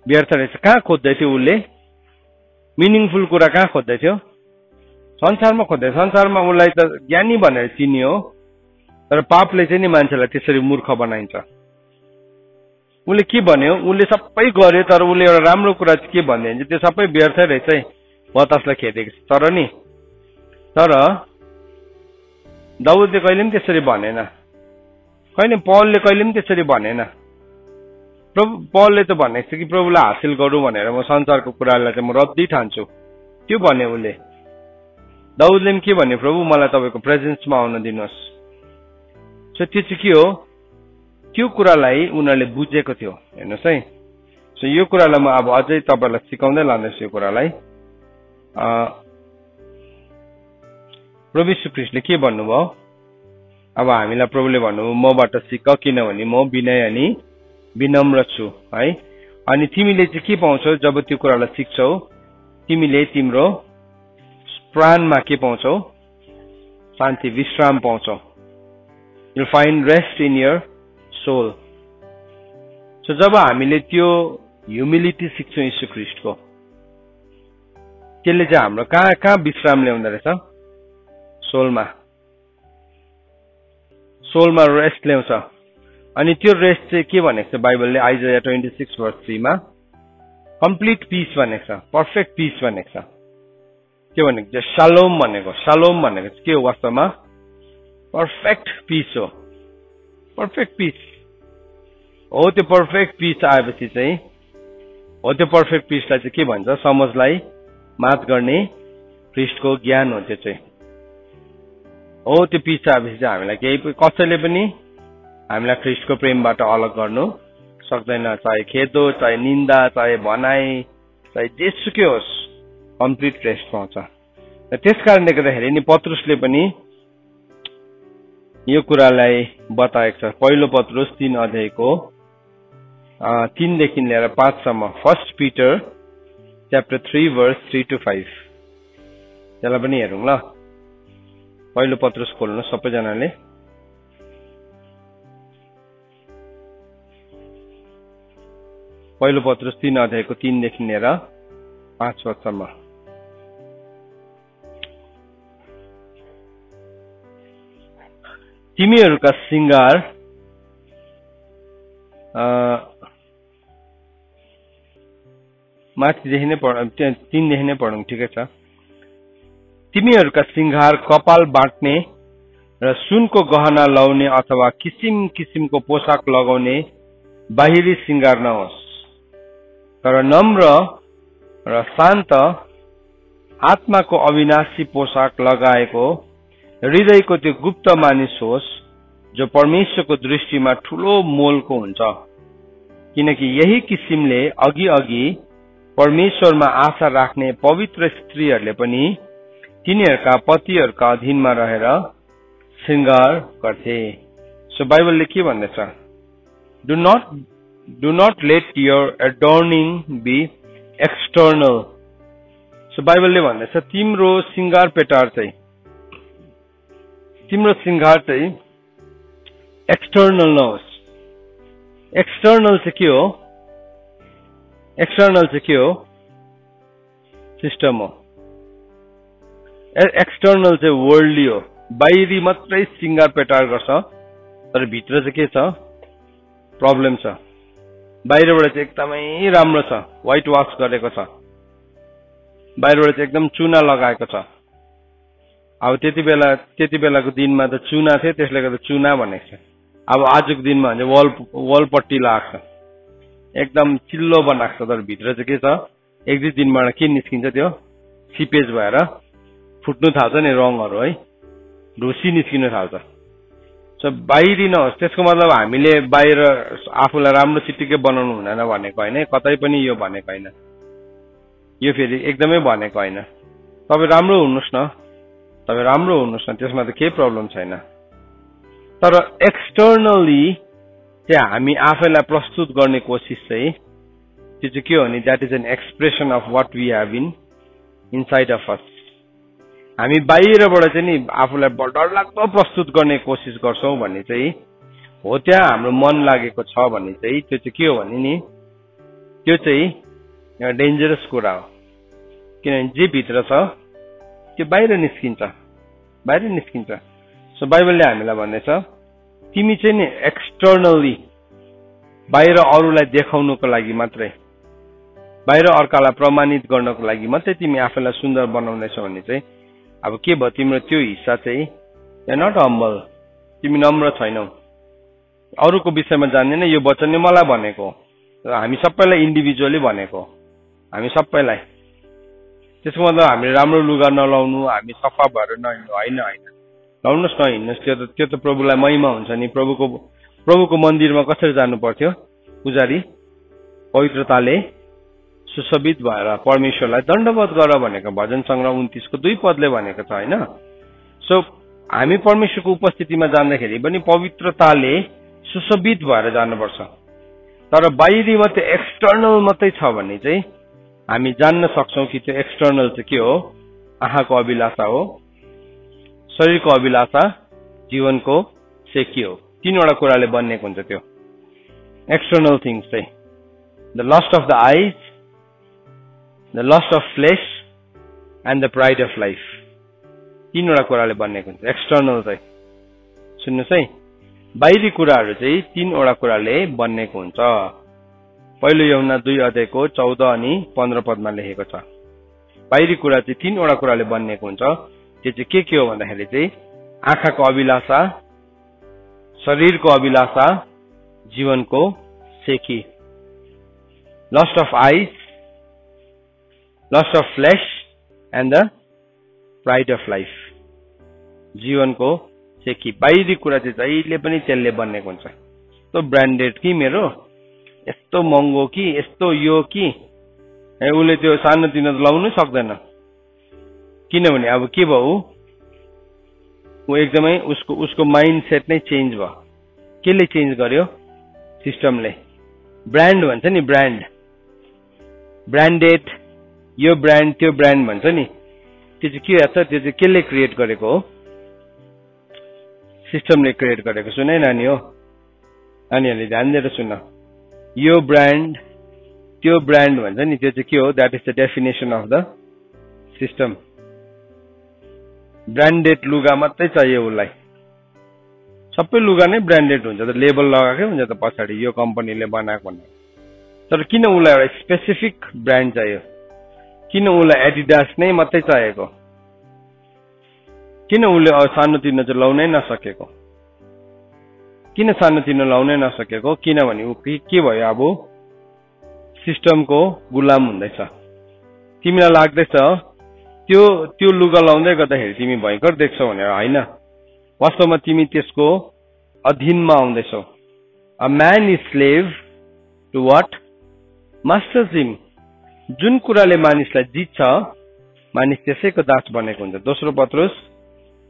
Speaker 1: व्यर्थ रहेछ। कहाँ खोज्दै थियो उसले? मिनिङफुल कुरा कहाँ खोज्दै थियो? संसारमा खोज्दै। संसारमा उसलाई त ज्ञानी भनेर चिनियो, तर पापले चाहिँ नि मान्छेलाई त्यसरी मूर्ख बनाइन्छ। उसले के भन्यो? उसले सबै गर्यो, तर उसले एउटा राम्रो कुरा चाहिँ के भन्यो भने त्यो सबै व्यर्थै रहेछ है, बतासलाई खेदेको छ। तर दाउदले कहिले पनि त्यसरी भनेन, पौलले कहिले पनि त्यसरी भनेन। पौलले त भनेको छ कि प्रभुलाई हासिल गरौँ भनेर म संसारको कुरालाई चाहिँ म रद्दी ठान्छु, त्यो भन्यो उसले। दाउदले पनि के भन्यो? प्रभु मलाई तपाईँको प्रेजेन्समा आउन दिनुहोस्। सो त्यो चाहिँ के हो? त्यो कुरालाई उनीहरूले बुझेको थियो। हेर्नुहोस् है, सो यो कुरालाई म अब अझै तपाईलाई सिकाउँदै लाँदैछु यो कुरालाई। प्रभु यीशु ख्रीष्टले के भन्नुभयो? अब हामीलाई प्रभुले भन्नुभयो मबाट सिक किनभने म विनय अनि विनम्र छु है। अनि तिमीले चाहिँ के पाउँछौ जब त्यो कुरालाई सिक्छौ? तिमीले तिम्रो प्राणमा के पाउँछौ? शान्ति, विश्राम पाउँछौ। You'll find rest in your soul. So जब हामीले त्यो ह्युमिलिटी सिक्छौँ यीशु ख्रीष्टको, त्यसले चाहिँ हाम्रो कहाँ विश्राम ल्याउँदो रहेछ? सोलमा रेस्ट ल्याउँछ। अनि त्यो रेस्ट चाहिँ के भनेको छ बाइबलले? आइजाया 26:3 मा कम्प्लिट पिस भनेको छ, पर्फेक्ट पिस भनेको छ। के भनेको छ? शालोम भनेको। शालोम भनेको चाहिँ के हो वास्तवमा? पर्फेक्ट पिस हो। पर्फेक्ट पिस हो। त्यो पर्फेक्ट पिस आएपछि चाहिँ हो, त्यो पर्फेक्ट पिसलाई चाहिँ के भन्छ? समझलाई मात गर्ने ख्रीष्टको ज्ञान हो। त्यो चाहिँ हो। त्यो पिस आएपछि चाहिँ हामीलाई केही कसैले पनि हामीलाई ख्रीष्टको प्रेमबाट अलग गर्नु सक्दैन। चाहे खेदो, चाहे निन्दा, चाहे भनाई, चाहे जेसुकै होस्, कम्प्लिट रेस्ट पाउँछ। त्यस कारणले गर्दाखेरि नि पत्रुसले पनि यो कुरालाई बताएको छ। पहिलो पत्रुस 3 अध्यायको 3 देखि लिएर 5 सम्म। 1 Peter chapter 3 verse 3 to 5 त्यसलाई पनि हेरौँ ल। पहिलो पत्रुस खोल्नु सबैजनाले। पहिलो पत्रुस 3 अध्यायको 3 देखि लिएर 5 पदसम्म। तिमीहरूका श्रृंगार माथिदेखि नै 3 देखि नै पढौँ, ठिकै छ। तिमीहरूका श्रृंगार कपाल बाँट्ने र सुनको गहना लाउने अथवा किसिम किसिमको पोशाक लगाउने बाहिरी श्रृंगार नहोस्, तर नम्र र शान्त आत्माको अविनाशी पोशाक लगाएको हृदयको त्यो गुप्त मानिस होस् जो परमेश्वरको दृष्टिमा ठूलो मोलको हुन्छ। किनकि यही किसिमले अघि अघि परमेश्वरमा आशा राख्ने पवित्र स्त्रीहरूले पनि तिनीहरूका पतिहरूका अधीनमा रहेर श्रृंगार गर्थे। सो बाइबलले के भन्दैछ? Do not let your adorning be external. So बाइबलले भन्दैछ तिम्रो श्रृंगार पेटार चाहिँ, तिम्रो श्रृंगार चाहिँ एक्सटर्नल नहोस्। एक्सटर्नल चाहिँ के हो? एक्सटर्नल चाहिँ के हो? सिस्टम हो। एक्सटर्नल चाहिँ वर्ल्डली हो। बाहिरी मात्रै श्रृंगार पेटार गर्छ, तर भित्र चाहिँ के छ? प्रब्लम छ। बाहिरबाट चाहिँ एकदमै राम्रो छ, व्हाइट वाश गरेको छ, बाहिरबाट चाहिँ एकदम चुना लगाएको छ। अब त्यति बेलाको दिनमा त चुना थियो, त्यसले गर्दा चुना भनेको छ। अब आजको दिनमा भने वल पट्टी लाग्छ, एकदम चिल्लो बनाएको छ, तर भित्र चाहिँ के छ? एक दुई दिनबाट के निस्किन्छ? त्यो सिपेज भएर फुट्नु थाल्छ नि रङहरू है, ढुसी निस्किनु थाल्छ। सो बाहिरी नहोस्। त्यसको मतलब हामीले बाहिर आफूलाई राम्रो चिटिक्कै बनाउनु हुँदैन भनेको होइन, कतै पनि यो भनेको होइन। यो फेरि एकदमै भनेको होइन। तपाईँ राम्रो हुनुहोस् न, तपाईँ राम्रो हुनुहोस् न, त्यसमा त केही प्रब्लम छैन। तर एक्सटर्नली चाहिँ हामी आफैलाई प्रस्तुत गर्ने कोसिस चाहिँ त्यो चाहिँ के हो भने that is an expression of what we have in inside of us. हामी बाहिरबाट चाहिँ नि आफूलाई डरलाग्दो प्रस्तुत गर्ने कोसिस गर्छौँ भन्ने चाहिँ हो, त्यहाँ हाम्रो मन लागेको छ भन्ने चाहिँ त्यो चाहिँ के हो भने नि त्यो चाहिँ डेन्जरस कुरा हो। किनभने जे भित्र छ त्यो बाहिर निस्किन्छ, बाहिर निस्किन्छ। सो बाइबलले हामीलाई भन्दैछ तिमी चाहिँ नि एक्सटर्नली बाहिर अरूलाई देखाउनुको लागि मात्रै, बाहिर अर्कालाई प्रमाणित गर्नको लागि मात्रै तिमी आफैलाई सुन्दर बनाउँदैछौ भने चाहिँ अब के भयो? तिम्रो त्यो हिस्सा चाहिँ नट हम्बल, तिमी नम्र छैनौ। अरूको विषयमा जान्दैन, यो वचन नै मलाई भनेको, हामी सबैलाई इन्डिभिजुअली भनेको, हामी सबैलाई। त्यसको मतलब हामीले राम्रो लुगा नलाउनु, हामी सफा भएर नहिँड्नु होइन, होइन। लाउनुहोस् न, हिँड्नुहोस्, त्यो त प्रभुलाई महिमा हुन्छ नि। प्रभुको मन्दिरमा कसरी जानु पर्थ्यो? पुजारी पवित्रताले सुशोभित भएर परमेश्वरलाई दण्डवत गर भनेको भजन संग्रह 29 को 2 पदले भनेको छ हैन। सो हामी परमेश्वरको उपस्थितिमा जाँदाखेरि पनि पवित्रताले सुशोभित भएर जानुपर्छ। तर बाहिरी मात्रै एक्सटर्नल मात्रै छ भने चाहिँ हामी जान्न सक्छौं कि त्यो एक्सटर्नल चाहिँ के हो, आँखाको अभिलाषा हो, शरीरको अभिलाषा, जीवनको चाहिँ के हो। तीनवटा कुराले बनिएको हुन्छ त्यो एक्सटर्नल थिङ्स चाहिँ, the lust of the eyes, the lust of flesh and the pride of life. तीनवटा कुराले बनिएको हुन्छ एक्सटर्नल चाहिँ। सुन्नुहोस् है, बाहिरी कुराहरू चाहिँ तीनवटा कुराले बनिएको हुन्छ। पहिलो यूहन्ना 2 अध्यायको 14 अनि 15 पदमा लेखेको छ। बाहिरी कुरा चाहिँ तीनवटा कुराले बनिएको हुन्छ। त्यो चाहिँ के हो भन्दाखेरि चाहिँ आँखाको अभिलाषा, शरीरको अभिलाषा, जीवनको सेकी, lust of eyes, lust of flesh and the pride of life. जीवनको सेकी बाहिरी कुरा चाहिँ जहिले पनि त्यसले बनिएको हुन्छ। यस्तो ब्रान्डेड कि मेरो, यस्तो महँगो कि, यस्तो यो कि, उसले त्यो सानो तिनो लाउनै सक्दैन। किनभने अब के भयो, ऊ एकदमै उसको माइन्ड सेट नै चेन्ज भयो। केले चेन्ज गर्यो? सिस्टमले। ब्रान्ड भन्छ नि, ब्रान्डेड, यो ब्रान्ड त्यो ब्रान्ड भन्छ नि, त्यो चाहिँ के हो त? त्यो चाहिँ केले क्रिएट गरेको हो? सिस्टमले क्रिएट गरेको। सुन है नानी हो, नानीहरूले ध्यान दिएर सुन। यो ब्रान्ड त्यो ब्रान्ड भन्छ नि, त्यो चाहिँ के हो? That is the definition of the system. Branded लुगा मात्रै चाहियो उसलाई, सबै लुगा नै ब्रान्डेड हुन्छ, त लेबल लगाएकै हुन्छ त पछाडि यो कम्पनीले बनाएको भनेर। तर किन उसलाई एउटा स्पेसिफिक ब्रान्ड चाहियो? किन उसलाई एडिडास नै मात्रै चाहिएको? किन उसले सानोतिनो चाहिँ लाउनै नसकेको? किन सानोतिनो लाउनै नसकेको? किनभने ऊ के भयो, अब सिस्टमको गुलाम हुँदैछ। तिमीलाई लाग्दैछ त्यो लुगा लाउँदै गर्दाखेरि तिमी भयंकर देख्छौ भनेर, होइन। वास्तवमा तिमी त्यसको अधीनमा आउँदैछौ। A man is slave to what? Masters him. जुन कुराले मानिसलाई जित्छ, मानिस त्यसैको दास बनेको हुन्छ। दोस्रो पत्रुस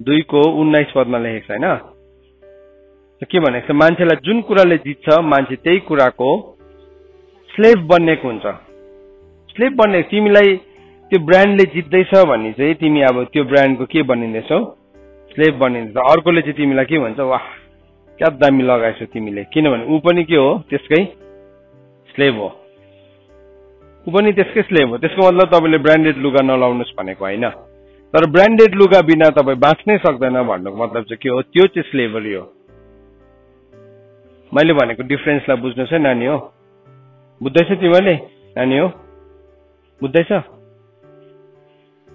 Speaker 1: 2 को 19 पदमा लेखेको छ हैन। के भनेको छ? मान्छेलाई जुन कुराले जित्छ, मान्छे त्यही कुराको स्लेभ बन्नेको हुन्छ। स्लेभ बन्ने, तिमीलाई त्यो ब्रान्डले जित्दैछ भने चाहिँ तिमी अब त्यो ब्रान्डको के बनिँदैछौ? स्लेभ बनिँदैछ। अर्कोले चाहिँ तिमीलाई के भन्छ? वाह क्या दामी लगाएछौ तिमीले। किनभने ऊ पनि के हो? त्यसकै स्लेभ हो। ऊ पनि त्यसकै स्लेभ हो। त्यसको मतलब तपाईँले ब्रान्डेड लुगा नलाउनुहोस् भनेको होइन। तर ब्रान्डेड लुगा बिना तपाईँ बाँच्नै सक्दैन भन्नुको मतलब चाहिँ के हो? त्यो चाहिँ स्लेभरी हो। मैले भनेको डिफरेन्सलाई बुझ्नुहोस् है नानी हो। बुझ्दैछ तिमीले नानी हो? बुझ्दैछ?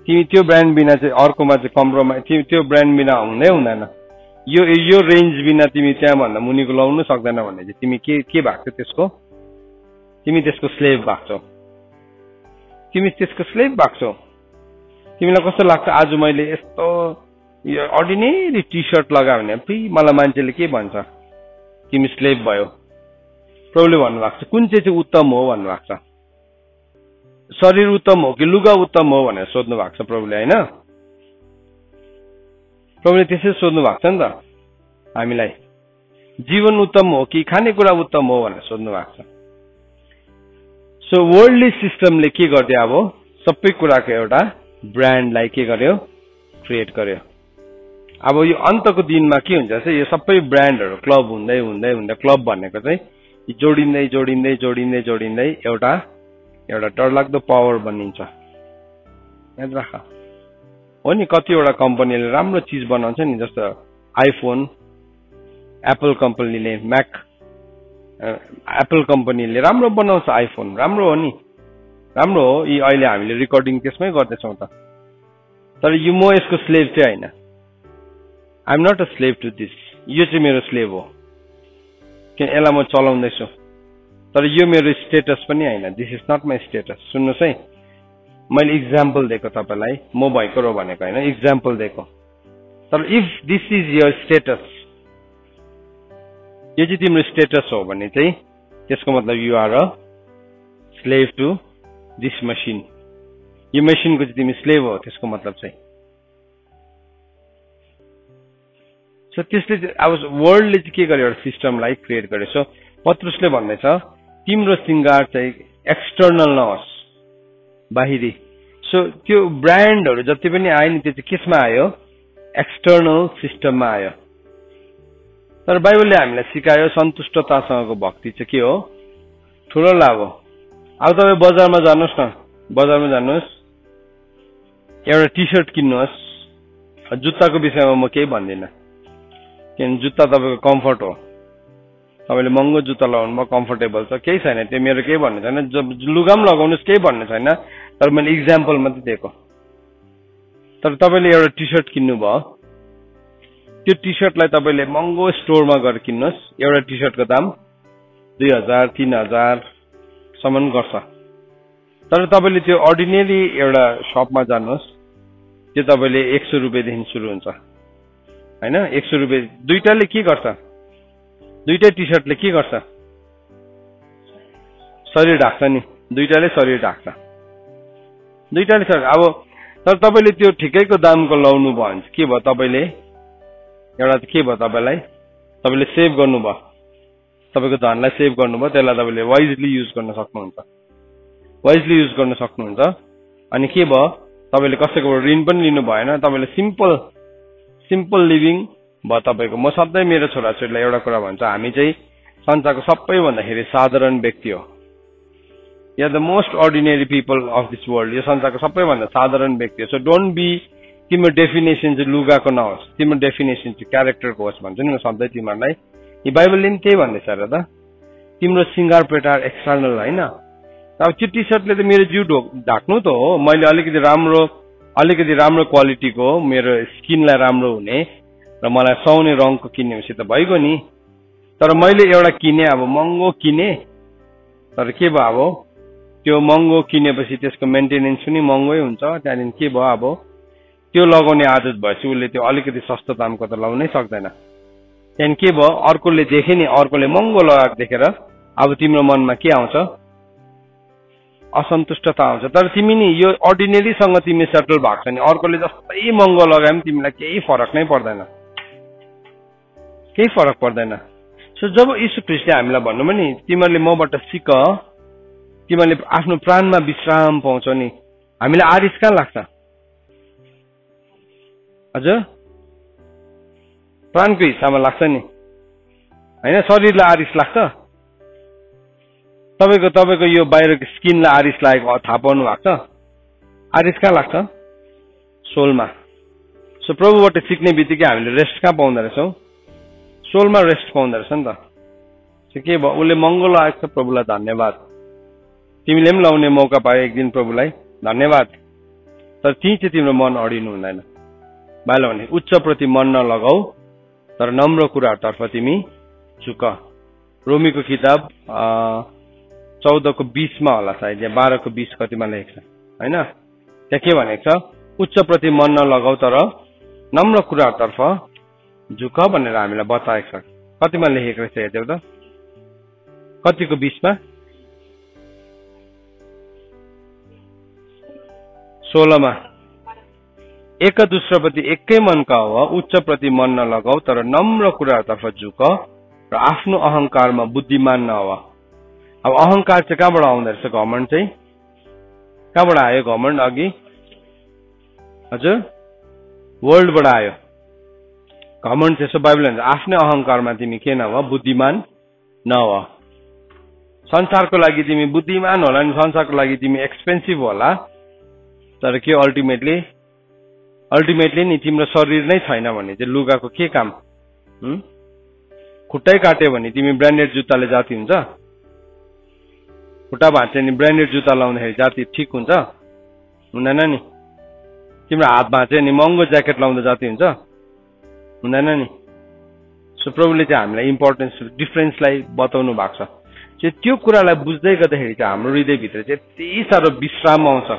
Speaker 1: तिमी त्यो ब्रान्ड बिना चाहिँ अर्कोमा चाहिँ कम्प्रोमाइज, त्यो ब्रान्ड बिना हुँदैन। यो रेन्ज बिना तिमी त्यहाँ भन्दा मुनिको लाउनु सक्दैन भने चाहिँ तिमी के भएको छौ? त्यसको तिमी त्यसको स्लेभ भएको छौ। तिमी त्यसको स्लेभ भएको छौ। तिमीलाई कस्तो लाग्छ? आज मैले यस्तो यो अर्डिनेरी टी सर्ट लगायो भने फेरि मलाई मान्छेले के भन्छ? तिमी स्लेभ भयो। प्रभुले भन्नुभएको छ कुन चाहिँ उत्तम हो भन्नुभएको छ। शरीर उत्तम हो कि लुगा उत्तम हो भनेर सोध्नु भएको छ प्रभुले, होइन? प्रभुले त्यसै सोध्नु भएको छ नि त हामीलाई। जीवन उत्तम हो कि खानेकुरा उत्तम हो भनेर सोध्नु भएको छ। सो वर्ल्डली सिस्टमले के गर्यो? अब सबै कुराको एउटा ब्रान्डलाई के गर्यो? क्रिएट गर्यो। अब यो अन्तको दिनमा के हुन्छ चाहिँ यो सबै ब्रान्डहरू क्लब हुँदै हुँदै हुँदै, क्लब भनेको चाहिँ जोडिँदै जोडिँदै जोडिँदै जोडिँदै एउटा डरलाग्दो पावर बनिन्छ। याद राख हो नि, कतिवटा कम्पनीले राम्रो चिज बनाउँछ नि, जस्तो आइफोन, एप्पल कम्पनीले, एप्पल कम्पनीले राम्रो बनाउँछ आइफोन, राम्रो हो नि, राम्रो हो। यी अहिले हामीले रेकर्डिङ त्यसमै गर्दैछौँ त। तर यो म यसको स्लेभ चाहिँ होइन। I am not a slave to this. यो चाहिँ मेरो स्लेभ हो, किन यसलाई म चलाउँदैछु। तर यो मेरो स्टेटस पनि होइन। This is not my status. सुन्नुहोस् है, मैले इक्जाम्पल दिएको तपाईँलाई, म भएको हो भनेको होइन, इक्जाम्पल दिएको। तर if this is your status, यो चाहिँ तिम्रो स्टेटस हो भने चाहिँ त्यसको मतलब you are a slave to this machine. यो मेसिनको चाहिँ तिमी स्लेभ हो, त्यसको मतलब चाहिँ। सो त्यसले अब वर्ल्डले चाहिँ के गर्यो, एउटा सिस्टमलाई क्रिएट गर्यो। सो पत्रुसले भन्दैछ तिम्रो सिंगार चाहिँ एक्सटर्नल नहोस्, बाहिरी। सो त्यो ब्रान्डहरू जति पनि आयो नि त्यो चाहिँ केसमा आयो, एक्सटर्नल सिस्टममा आयो। तर बाइबलले हामीलाई सिकायो सन्तुष्टतासँगको भक्ति चाहिँ के हो, ठुलो लाभ हो। अब तपाईँ बजारमा जानुहोस् न, बजारमा जानुहोस्, एउटा टी सर्ट किन्नुहोस्। जुत्ताको विषयमा म केही भन्दिनँ, किन जुत्ता तपाईँको कम्फर्ट हो। तपाईँले महँगो जुत्ता लगाउनु भयो, कम्फर्टेबल छ, केही छैन, त्यो मेरो केही भन्ने छैन। लुगा पनि लगाउनुहोस्, केही भन्ने छैन। तर मैले इक्जाम्पल मात्रै दिएको। तर तपाईँले एउटा टी सर्ट किन्नुभयो, त्यो टी सर्टलाई तपाईँले महँगो स्टोरमा गएर किन्नुहोस्, एउटा टी सर्टको दाम 2000 3000 सम्म गर्छ। तर तपाईँले त्यो अर्डिनेरी एउटा सपमा जानुहोस्, त्यो तपाईँले 100 रुपियाँदेखि सुरु हुन्छ होइन। 100 रुपियाँ। दुईटाले के गर्छ, दुईटै टी सर्टले के गर्छ, शरीर ढाक्छ नि, दुईटाले शरीर ढाक्छ, दुईटाले शरीर। अब तर तपाईँले त्यो ठिकैको दामको लाउनु भयो भने के भयो, तपाईँले एउटा के भयो, तपाईँले सेभ गर्नुभयो, तपाईँको धनलाई सेभ गर्नुभयो, त्यसलाई तपाईँले वाइजली युज गर्न सक्नुहुन्छ, वाइजली युज गर्न सक्नुहुन्छ। अनि के भयो, तपाईँले कसैकोबाट ऋण पनि लिनु भएन, तपाईँले सिम्पल लिभिङ भयो तपाईँको। म सधैँ मेरो छोराछोरीलाई एउटा कुरा भन्छु, हामी चाहिँ संसारको सबैभन्दाखेरि साधारण व्यक्ति हो। या the most ordinary people of this world. यो संसारको सबैभन्दा साधारण व्यक्ति हो। सो डोन्ट बी, तिम्रो डेफिनेसन चाहिँ लुगाको नहोस्, तिम्रो डेफिनेसन चाहिँ क्यारेक्टरको होस् भन्छु नि म सधैँ तिमीहरूलाई। यो बाइबलले पनि त्यही भन्दैछ र त, तिम्रो सिंगार पेटार एक्सटर्नल होइन। अब त्यो टी सर्टले त मेरो जिउ ढाक्नु त हो। मैले अलिकति राम्रो क्वालिटीको, मेरो स्किनलाई राम्रो हुने र मलाई सुहाउने रङको किन्ने भनेपछि त भइगयो नि। तर मैले एउटा किने, अब महँगो किने, तर के भयो, अब त्यो महँगो किनेपछि त्यसको मेन्टेनेन्स पनि महँगै हुन्छ। त्यहाँदेखि के भयो, अब त्यो लगाउने आदत भएपछि उसले त्यो अलिकति सस्तो दामको त लाउनै सक्दैन। त्यहाँदेखि के भयो, अर्कोले देखे नि, अर्कोले महँगो लगाएको देखेर अब तिम्रो मनमा के आउँछ, असन्तुष्टता आउँछ। तर तिमी नि यो अर्डिनेरीसँग तिमी सेटल भएको छ नि, अर्कोले जस्तै महँगो लगाए पनि तिमीलाई केही फरक नै पर्दैन, केही फरक पर्दैन। सो जब यीशु ख्रीष्टले हामीलाई भन्नुभयो नि तिमीहरूले मबाट सिक, तिमीहरूले आफ्नो प्राणमा विश्राम पाउँछौ नि, हामीलाई आरिस कहाँ लाग्छ, हजुर प्राणको हिस्सामा लाग्छ नि होइन, शरीरलाई आरिस लाग्छ। तपाईँको यो बाहिरको स्किनलाई आरिस लागेको थाहा पाउनु भएको छ, आरिस कहाँ लाग्छ, सोलमा। सो प्रभुबाट सिक्ने बित्तिकै हामीले रेस्ट कहाँ पाउँदो रहेछौँ, सोलमा रेस्ट पाउँदो रहेछ नि त। के भयो, उसले महँगो लागेको छ, प्रभुलाई धन्यवाद। तिमीले पनि लाउने मौका पायो एक दिन, प्रभुलाई धन्यवाद। तर ती चाहिँ तिम्रो मन अडिनु हुँदैन। बाइबल भने उच्च प्रति मन नलगाऊ, तर नम्र कुराहरूतर्फ तिमी झुक। रोमीको किताब 14:20 होला सायद, या 12:20 कतिमा लेखेको छ होइन। त्यहाँ के भनेको छ, उच्च प्रति मन नलगाऊ तर नम्र कुराहरूतर्फ झुक भनेर हामीलाई बताएको छ। कतिमा लेखेको रहेछ हेर्दै त, कतिको 20मा, 16मा। एक दुस्रोप्रति एकै मनका हो, उच्च प्रति मन नलगाऊ तर नम्र कुराहरूतर्फ झुक र आफ्नो अहंकारमा बुद्धिमान नहो। अब अहंकार चाहिँ कहाँबाट आउँदो रहेछ, घमण्ड चाहिँ कहाँबाट आयो, घमण्ड अघि हजुर वर्ल्डबाट आयो घमण्ड। त्यसो बाइबलले भन्छ आफ्नै अहंकारमा तिमी के नहो, बुद्धिमान नहो। संसारको लागि तिमी बुद्धिमान होला नि, संसारको लागि तिमी एक्सपेन्सिभ होला, तर के अल्टिमेटली नि तिम्रो शरीर नै छैन भने चाहिँ लुगाको के काम। खुट्टै काट्यो भने तिमी ब्रान्डेड जुत्ताले जाति हुन्छ, खुट्टा भाँच्यो नि ब्रान्डेड जुत्ता लाउँदाखेरि जाति ठिक हुन्छ, हुँदैन नि। तिम्रो हात भाँच्यो नि महँगो ज्याकेट लाउँदा जाति हुन्छ, हुँदैन नि। सो प्रभुले चाहिँ हामीलाई इम्पोर्टेन्स, डिफरेन्सलाई बताउनु भएको छ। त्यो कुरालाई बुझ्दै गर्दाखेरि चाहिँ हाम्रो हृदयभित्र चाहिँ यति साह्रो विश्राम आउँछ,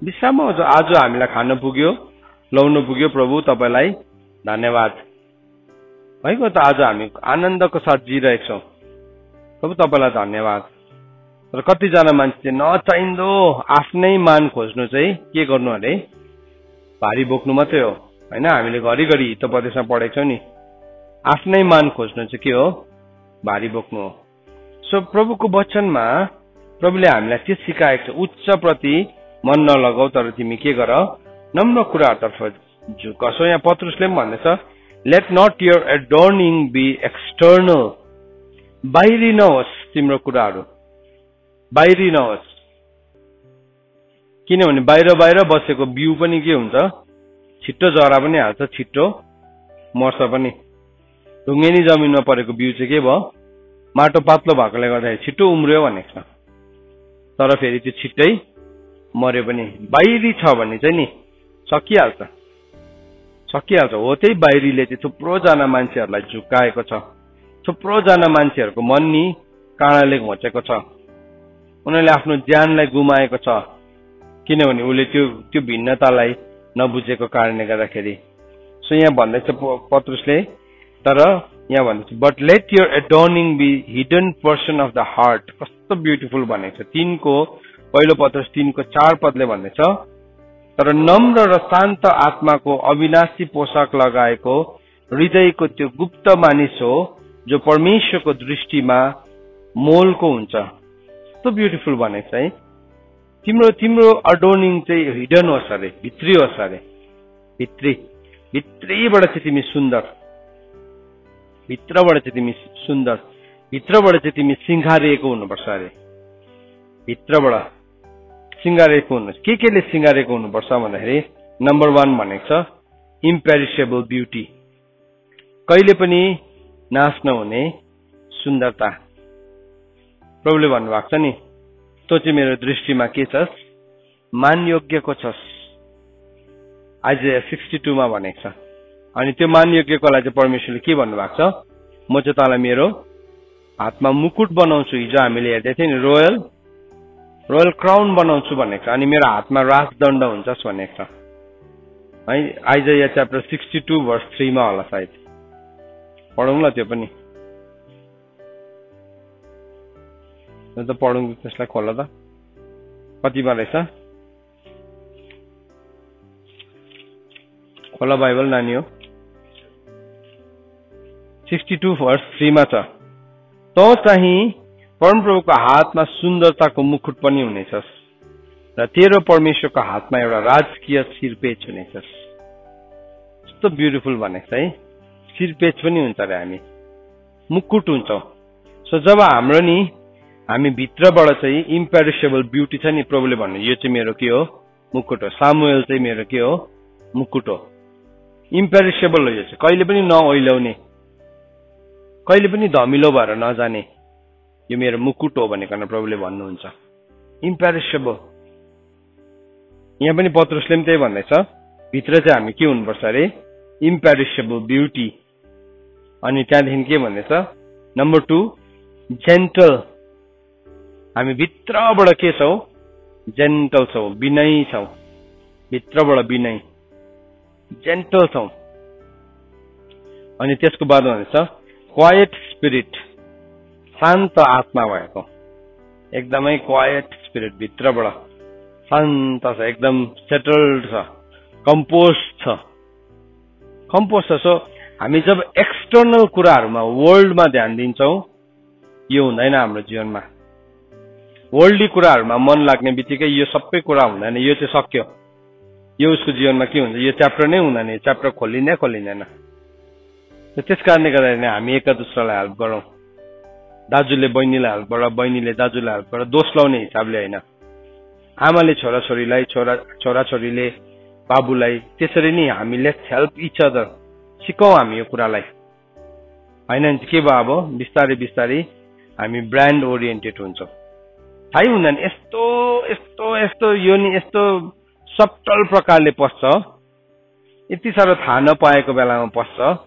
Speaker 1: विश्राम आउँछ। आज हामीलाई खान पुग्यो, लाउनु पुग्यो, प्रभु तपाईँलाई धन्यवाद भइगयो त। आज हामी आनन्दको साथ जिरहेको छौँ, प्रभु तपाईँलाई धन्यवाद। तर कतिजना मान्छे नचाहिँदो आफ्नै मान खोज्नु चाहिँ के गर्नु अरे भारी बोक्नु मात्रै हो होइन। हामीले घरिघरि हितोपदेशमा पढेको छौँ नि, आफ्नै मान खोज्नु चाहिँ के हो, भारी बोक्नु हो। सो प्रभुको वचनमा प्रभुले हामीलाई त्यो सिकाएको छ, उच्च प्रति मन नलगाऊ तर तिमी के गर, नम्र कुराहरूतर्फ झुक। सो यहाँ पत्रुसले पनि भन्दैछ, let not your adorning be external, बाहिरी नहोस् तिम्रो कुराहरू, बाहिरी नहोस्। किनभने बाहिर बाहिर बसेको बिउ पनि के हुन्छ, छिट्टो जरा पनि हाल्छ, छिट्टो मर्छ पनि। ढुङ्गेनी जमिनमा परेको बिउ चाहिँ के भयो, माटो पातलो भएकोले गर्दाखेरि छिट्टो उम्रियो भनेको छ, तर फेरि त्यो छिट्टै मर्यो पनि। बाहिरी छ भने चाहिँ नि सकिहाल्छ, सकिहाल्छ। हो त्यही बाहिरीले चाहिँ थुप्रोजना मान्छेहरूलाई झुक्काएको छ, थुप्रोजना मान्छेहरूको मन नि काँडाले घोचेको छ, उनीहरूले आफ्नो ज्यानलाई गुमाएको छ, किनभने उसले त्यो भिन्नतालाई नबुझेको कारणले गर्दाखेरि। सो यहाँ भन्दैछ पत्रुसले, तर यहाँ भन्दैछ but let your adorning be hidden person of the heart. कस्तो ब्युटिफुल भनेको छ, 1 पत्रुस 3:4 पदले भन्दैछ, तर नम्र र शान्त आत्माको अविनाशी पोसाक लगाएको हृदयको त्यो गुप्त मानिस हो जो परमेश्वरको दृष्टिमा मोलको हुन्छ। कस्तो ब्युटिफुल भनेको छ है। तिम्रो अडोर्निङ चाहिँ हिडन होस् अरे, भित्री होस् अरे, भित्रीबाट चाहिँ तिमी सुन्दर, भित्रबाट चाहिँ तिमी सुन्दर, भित्रबाट चाहिँ तिमी सिंगारिएको हुनुपर्छ अरे, भित्रबाट सिंगारेको हुनुपर्छ। केले सिंगारेको हुनुपर्छ भन्दाखेरि नम्बर 1 भनेको छ इम्पेरिसेबल ब्युटी, कहिले पनि नाश नहुने सुन्दरता। प्रभुले भन्नुभएको छ नि, तँ चाहिँ मेरो दृष्टिमा के छस्, मानयोग्यको छस्, आइजाया 62 मा भनेको छ। अनि त्यो मानयोग्यकोलाई चाहिँ परमेश्वरले के भन्नुभएको छ, म चाहिँ तँलाई मेरो हातमा मुकुट बनाउँछु। हिजो हामीले हेर्दै थियौँ नि, रोयल क्राउन बनाउँछु भनेको छ, अनि मेरो हातमा राजदण्ड हुन्छस् भनेको छ है। आइजाया च्याप्टर 62:3 मा होला सायद, पढौँ ल त्यो पनि, त पढौँ त्यसलाई, खोला त कतिमा रहेछ, खोला बाइबल नानी हो। 62:3 मा छ, तँ चाहिँ परमप्रभुको हातमा सुन्दरताको मुकुट पनि हुनेछस् र तेरो परमेश्वरको हातमा एउटा राजकीय शिरपेच हुनेछस्। कस्तो ब्युटिफुल भनेको छ है, शिरपेच पनि हुन्छ अरे, हामी मुकुट हुन्छौँ। सो जब हाम्रो नि हामी भित्रबाट चाहिँ इम्पेरिसेबल ब्युटी छ नि, प्रभुले भन्नु यो चाहिँ मेरो के हो, मुकुट हो। सामुएल चाहिँ मेरो के हो, मुकुट हो। इम्पेरिसेबल हो, यो चाहिँ कहिले पनि नओइलाउने, कहिले पनि धमिलो भएर नजाने, यो मेरो मुकुट हो भनेर प्रभुले भन्नुहुन्छ। इम्पेरिसेबल। यहाँ पनि पत्रुसले पनि त्यही भन्दैछ, भित्र चाहिँ हामी के हुनुपर्छ अरे, इम्पेरिसेबल ब्युटी। अनि त्यहाँदेखि के भन्दैछ, नम्बर 2 जेन्टल। हामी भित्रबाट के छौँ, जेन्टल छौँ, विनयी छौँ, भित्रबाट विनयी जेन्टल छौँ। अनि त्यसको बाद भन्दैछ क्वाइट स्पिरिट, शान्त आत्मा भएको, एकदमै क्वाइट स्पिरिट, भित्रबाट शान्त छ, एकदम सेटल्ड छ, कम्पोज छ। सो हामी जब एक्सटर्नल कुराहरूमा, वर्ल्डमा ध्यान दिन्छौँ, यो हुँदैन हाम्रो जीवनमा। वर्ल्डली कुराहरूमा मन लाग्ने बित्तिकै यो सबै कुरा हुँदैन, यो चाहिँ सक्यो, यो उसको जीवनमा के हुन्छ, यो च्याप्टर नै हुँदैन, च्याप्टर खोलिँदैन। त्यस कारणले गर्दाखेरि हामी एक दुसरालाई हेल्प गरौँ, दाजुले बहिनीलाई हेल्प गर, बहिनीले दाजुलाई हेल्प गर, दोष लाउने हिसाबले होइन। आमाले छोराछोरीलाई, छोराछोरीले बाबुलाई, त्यसरी नै हामीले हेल्प इच अदर, सिकौँ हामी यो कुरालाई होइन। के भयो अब बिस्तारै बिस्तारै हामी ब्रान्ड ओरिएन्टेड हुन्छौँ, थाहै हुँदैन, यस्तो यस्तो यस्तो यो नि यस्तो सब्टल प्रकारले पस्छ, यति साह्रो थाहा नपाएको बेलामा पस्छ।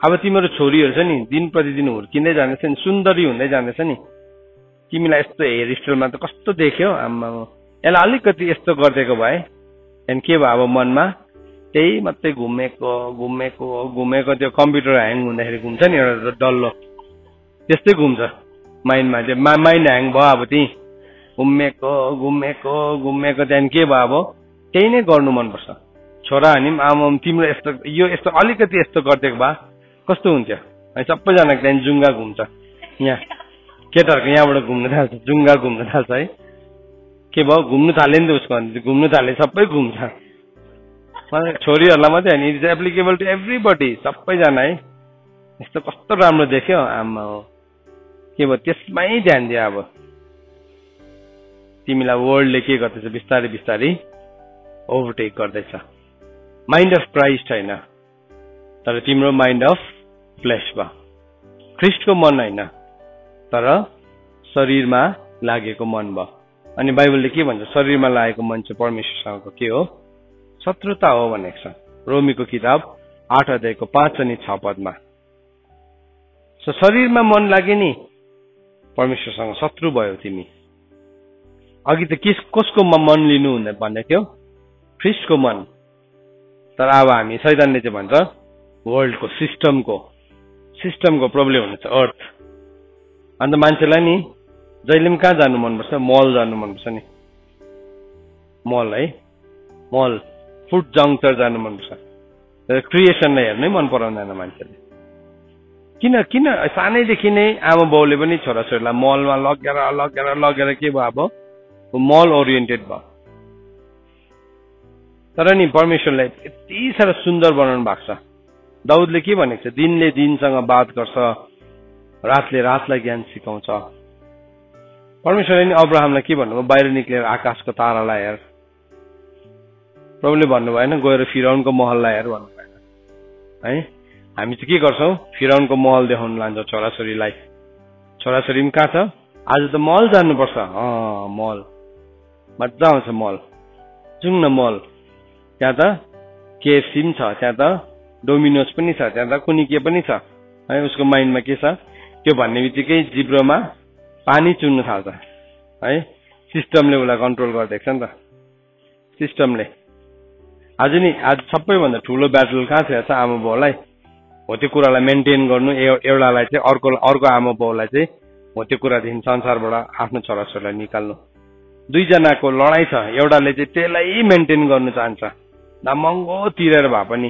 Speaker 1: अब तिम्रो छोरीहरू छ नि, दिन प्रतिदिन हुर्किँदै जाँदैछ नि, सुन्दरी हुँदै जाँदैछ नि, तिमीलाई यस्तो हेयर स्टाइलमा त कस्तो देख्यो, आम्मा यसलाई अलिकति यस्तो गरिदिएको भए, त्यहाँदेखि के भयो अब मनमा, त्यही मात्रै घुमेको त्यो कम्प्युटर ह्याङ हुँदाखेरि घुम्छ नि एउटा डल्लो, त्यस्तै घुम्छ माइन्डमा, त्यो माइन्ड ह्याङ भयो अब त्यही घुमेको घुमेको घुमेको त्यहाँदेखि के भयो अब त्यही नै गर्नु मनपर्छ। छोरा अनि आमाम तिम्रो यस्तो यो यस्तो अलिकति यस्तो गरिदिएको भए कस्तो हुन्थ्यो है। सबैजना त्यहाँदेखि जुङ्गा घुम्छ, यहाँ केटाहरूको यहाँबाट घुम्न थाल्छ, जुङ्गा घुम्न थाल्छ है। के भयो घुम्नु थाल्यो नि त उसको, घुम्नु थाले सबै घुम्छ। छोरीहरूलाई मात्रै होइन, it is applicable to everybody, सबैजना है। यस्तो कस्तो राम्रो देख्यो आमा हो। के भयो त्यसमै ध्यान दियो। अब तिमीलाई वर्ल्डले के गर्दैछ बिस्तारै बिस्तारै ओभरटेक गर्दैछ। माइन्ड अफ क्राइस्ट होइन तर तिम्रो माइन्ड अफ फ्लेश भयो। ख्रिस्टको मन होइन तर शरीरमा लागेको मन भयो। अनि बाइबलले के भन्छ, शरीरमा लागेको मन चाहिँ परमेश्वरसँगको के हो, शत्रुता हो भनेको छ। रोमीको किताब 8 अध्यायको 5 अनि 6 पदमा। सो शरीरमा मन लागे नि परमेश्वरसँग शत्रु भयो तिमी। अघि त कसको मन लिनु हुँदैन भन्दै थियो, ख्रिस्टको मन। तर अब हामी शैतानले चाहिँ भन्छ वर्ल्डको सिस्टमको प्रब्लम हुनेछ, अर्थ। अन्त मान्छेलाई नि जहिले पनि कहाँ जानु मनपर्छ, मल जानु मनपर्छ नि, मल है, मल फुड जङ्क्चर जानु मनपर्छ। तर क्रिएसनलाई हेर्नै मन पराउँदैन मान्छेले। किन सानैदेखि नै आमा बाउले पनि छोराछोरीलाई मलमा लगेर के भयो अब मल ओरिएन्टेड भयो। तर नि परमेश्वरलाई यति साह्रो सुन्दर बनाउनु भएको छ। दाउदले के भनेको छ, दिनले दिनसँग बात गर्छ, रातले रातलाई ज्ञान सिकाउँछ। परमेश्वरले नि अब्राहमलाई के भन्नुभयो, बाहिर निक्लेर आकाशको तारालाई हेर। प्रभुले भन्नु भएन गएर फिरौनको महललाई हेर भन्नु भएन है। हामी चाहिँ के गर्छौँ, फिरौनको महल देखाउनु लान्छौँ छोराछोरीलाई। छोराछोरी पनि कहाँ छ, आज त मल जानुपर्छ, मल मजा आउँछ, मल जाउँ न मल। त्यहाँ त केएफसी पनि छ, त्यहाँ त डोमिनोज पनि छ, त्यहाँ त कुनै के पनि छ है। उसको माइन्डमा के छ त्यो भन्ने बित्तिकै जिब्रोमा पानी चुन्नु थाल्छ है। सिस्टमले उसलाई कन्ट्रोल गरिदिएको छ नि त, सिस्टमले। आज सबैभन्दा ठुलो ब्याटल कहाँ छ आमा बाउलाई, हो त्यो कुरालाई मेन्टेन गर्नु। एउटालाई चाहिँ अर्को आमा बाउलाई चाहिँ हो त्यो कुरादेखि संसारबाट आफ्नो छोराछोरीलाई निकाल्नु। दुईजनाको लडाइँ छ, एउटाले चाहिँ त्यसलाई मेन्टेन गर्नु चाहन्छ, महँगो तिरेर भए पनि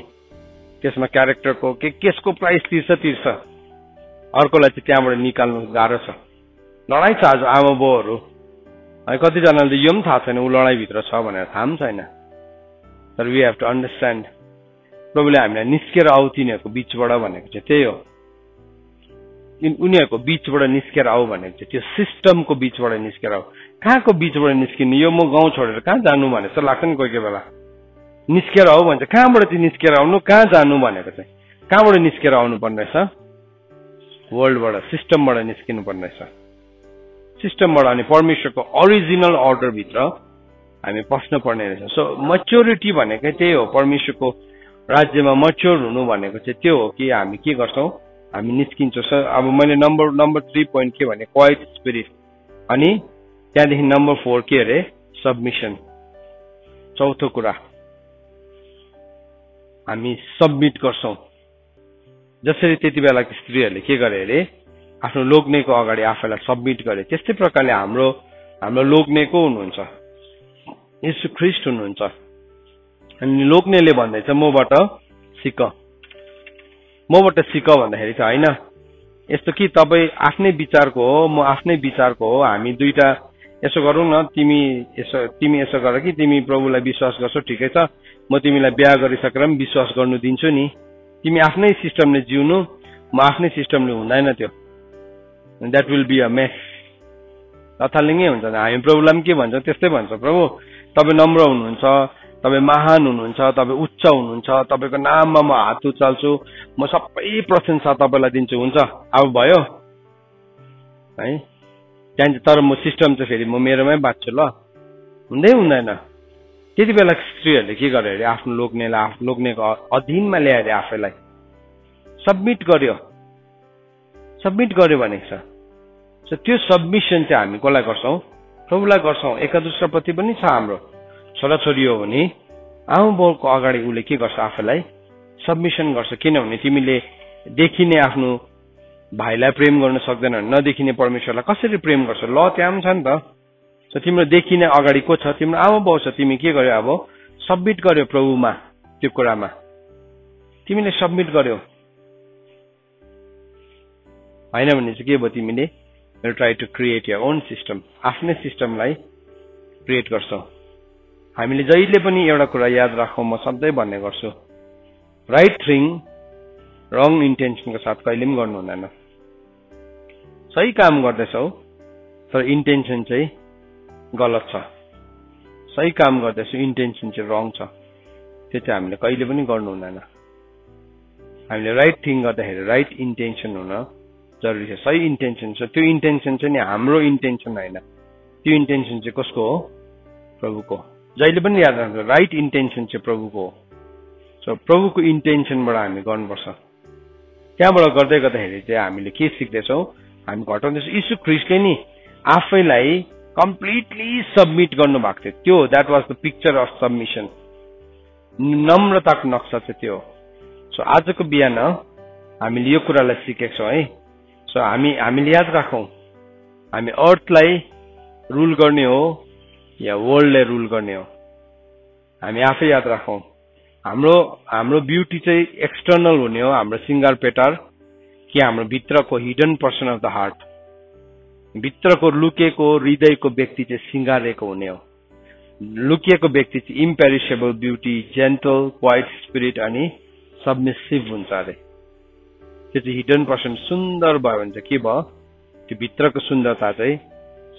Speaker 1: त्यसमा क्यारेक्टरको केसको प्राइस तिर्छ। अर्कोलाई चाहिँ त्यहाँबाट निकाल्नु गाह्रो छ। लडाइँ छ आज आमा बाउहरू है। कतिजनाले त यो पनि थाहा छैन ऊ लडाइँभित्र छ भनेर, थाहा पनि छैन। तर वी हेभ टु अन्डरस्ट्यान्ड, प्रभुले हामीलाई निस्केर आऊ तिनीहरूको बिचबाट भनेको चाहिँ त्यही हो। उनीहरूको बिचबाट निस्केर आऊ भनेको चाहिँ त्यो सिस्टमको बिचबाट निस्केर आऊ। कहाँको बिचबाट निस्किनु, यो म गाउँ छोडेर कहाँ जानु भने जस्तो लाग्छ नि कोही बेला। निस्केर आऊ भन्छ, कहाँबाट चाहिँ निस्केर आउनु, कहाँ जानु भनेको चाहिँ कहाँबाट निस्केर आउनु पर्ने रहेछ, वर्ल्डबाट, सिस्टमबाट निस्किनु पर्ने रहेछ, सिस्टमबाट। अनि परमेश्वरको ओरिजिनल अर्डरभित्र हामी पस्नु पर्ने रहेछ। सो मच्योरिटी भनेकै त्यही हो। परमेश्वरको राज्यमा मच्योर हुनु भनेको चाहिँ त्यो हो कि हामी के गर्छौँ, हामी निस्किन्छौँ। अब मैले नम्बर 3 पोइन्ट के भने क्वाइट स्पिरिट, अनि त्यहाँदेखि नम्बर 4 के अरे सबमिसन। चौथो कुरा हामी सबमिट गर्छौँ। जसरी त्यति बेलाको स्त्रीहरूले के गरे अरे, आफ्नो लोग्नेको अगाडि आफैलाई सबमिट गरे, त्यस्तै प्रकारले हाम्रो लोग्नेको हुनुहुन्छ, यीशु ख्रिस्ट हुनुहुन्छ। अनि लोग्नेले भन्दैछ मबाट सिक भन्दाखेरि चाहिँ होइन यस्तो कि तपाईँ आफ्नै विचारको हो, म आफ्नै विचारको हो, हामी दुईटा यसो गरौँ न, तिमी यसो गर कि तिमी प्रभुलाई विश्वास गर्छौ ठिकै छ, म तिमीलाई बिहा गरिसकेर पनि विश्वास गर्नु दिन्छु नि। तिमी आफ्नै सिस्टमले जिउनु, म आफ्नै सिस्टमले हुँदैन त्यो। That will be a mess. तथालिङ्गै हुन्छ। हामी प्रभुलाई पनि के भन्छौँ त्यस्तै भन्छ, प्रभु तपाईँ नम्र हुनुहुन्छ, तपाईँ महान हुनुहुन्छ, तपाईँ उच्च हुनुहुन्छ, तपाईँको नाममा म हात उचाल्छु, म सबै प्रशंसा तपाईँलाई दिन्छु। हुन्छ अब भयो है। त्यहाँदेखि तर म सिस्टम चाहिँ फेरि म मेरोमै बाँच्छु ल, हुँदैन। त्यति बेला स्त्रीहरूले के गर्यो अरे, आफ्नो लोग्नेको अधीनमा ल्याएर आफैलाई सबमिट गर्यो भनेको छ। सो त्यो सबमिसन चाहिँ हामी कसलाई गर्छौँ, प्रभुलाई गर्छौँ। एकादुस्राप्रति पनि छ। हाम्रो छोराछोरी हो भने आमा बाउको अगाडि उसले के गर्छ, आफैलाई सबमिसन गर्छ। किनभने तिमीले देखिने आफ्नो भाइलाई प्रेम गर्न सक्दैन, नदेखिने परमेश्वरलाई कसरी प्रेम गर्छ, ल त्यहाँ पनि छ नि त। सो तिम्रो देखिने अगाडि को छ? तिम्रो आमा बाउ छ। तिमी के गर्यो? अब सबमिट गर्यो प्रभुमा त्यो कुरामा। तिमीले सबमिट गर्यो हैन भने चाहिँ के भयो? तिमीले try to create your own system, आफ्नै सिस्टमलाई क्रिएट गर्छौ। हामीले जहिले पनि एउटा कुरा याद राखौँ, म सधैँ भन्ने गर्छु, राइट थिङ रङ इन्टेन्सनको साथ कहिले पनि गर्नु हुँदैन। सही काम गर्दैछौ तर इन्टेन्सन चाहिँ गलत छ, सही काम गर्दैछु इन्टेन्सन चाहिँ रङ छ, त्यो चाहिँ हामीले कहिले पनि गर्नु हुँदैन। हामीले राइट थिङ गर्दाखेरि राइट इन्टेन्सन हुन जरुरी छ। सही इन्टेन्सन छ, त्यो इन्टेन्सन चाहिँ नि हाम्रो इन्टेन्सन होइन, त्यो इन्टेन्सन चाहिँ कसको हो? प्रभुको। जहिले पनि याद राख्नु, राइट इन्टेन्सन चाहिँ प्रभुको हो। सो प्रभुको इन्टेन्सनबाट हामी गर्नुपर्छ। त्यहाँबाट गर्दै गर्दाखेरि चाहिँ हामीले के सिक्दैछौ? हामी घटाउँदैछौँ। यीशु ख्रीष्टले नि आफैलाई कम्प्लिटली सबमिट गर्नु भएको थियो। त्यो that was the picture of submission. नम्रताको नक्सा चाहिँ त्यो। सो आजको बिहान हामीले यो कुरालाई सिकेका छौँ है। सो हामीले याद राखौँ, हामी अर्थलाई रुल गर्ने हो या वर्ल्डलाई रुल गर्ने हो? हामी आफै याद राखौँ। हाम्रो ब्युटी चाहिँ एक्सटर्नल हुने हो, हाम्रो सिंगार पेटार, कि हाम्रो भित्रको hidden person of the heart, भित्रको लुकेको हृदयको व्यक्ति चाहिँ सिंगारेको हुने हो। लुकिएको व्यक्ति चाहिँ इम्पेरिसेबल ब्युटी, जेन्टल, क्वाइट स्पिरिट अनि सबमिसिभ हुन्छ अरे। त्यो चाहिँ हिडन पर्सन सुन्दर भयो भने चाहिँ के भयो? त्यो भित्रको सुन्दरता चाहिँ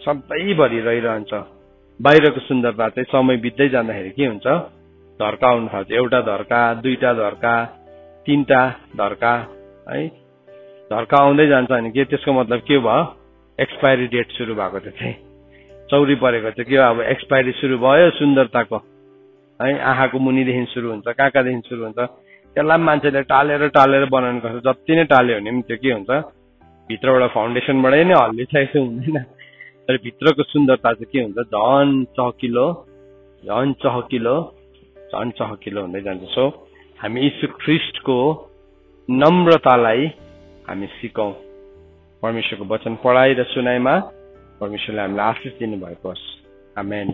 Speaker 1: सधैँभरि रहिरहन्छ। बाहिरको सुन्दरता चाहिँ समय बित्दै जाँदाखेरि के हुन्छ? धर्का आउन थाल्छ। एउटा धर्का, दुईटा धर्का, तीनटा धर्का है, धर्का आउँदै जान्छ। अनि के त्यसको मतलब के भयो? एक्सपायरी डेट सुरु भएको चाहिँ चौरी परेको चाहिँ के हो? अब एक्सपायरी सुरु भयो सुन्दरताको है। आँखाको मुनिदेखि सुरु हुन्छ, कहाँदेखि सुरु हुन्छ, त्यसलाई मान्छेले टालेर बनाउनु पर्छ। जति नै टाल्यो भने पनि त्यो के हुन्छ? भित्रबाट फाउन्डेसनबाटै नै हल्लिसकेको हुँदैन, तर भित्रको सुन्दरता चाहिँ के हुन्छ? झन् चहकिलो हुँदै जान्छ। सो हामी यीशु ख्रीष्टको नम्रतालाई हामी सिकौं। परमेश्वरको वचन पढाइ र सुनाइमा परमेश्वरले हामीलाई आशिष दिनुभएको होस्। आमेन।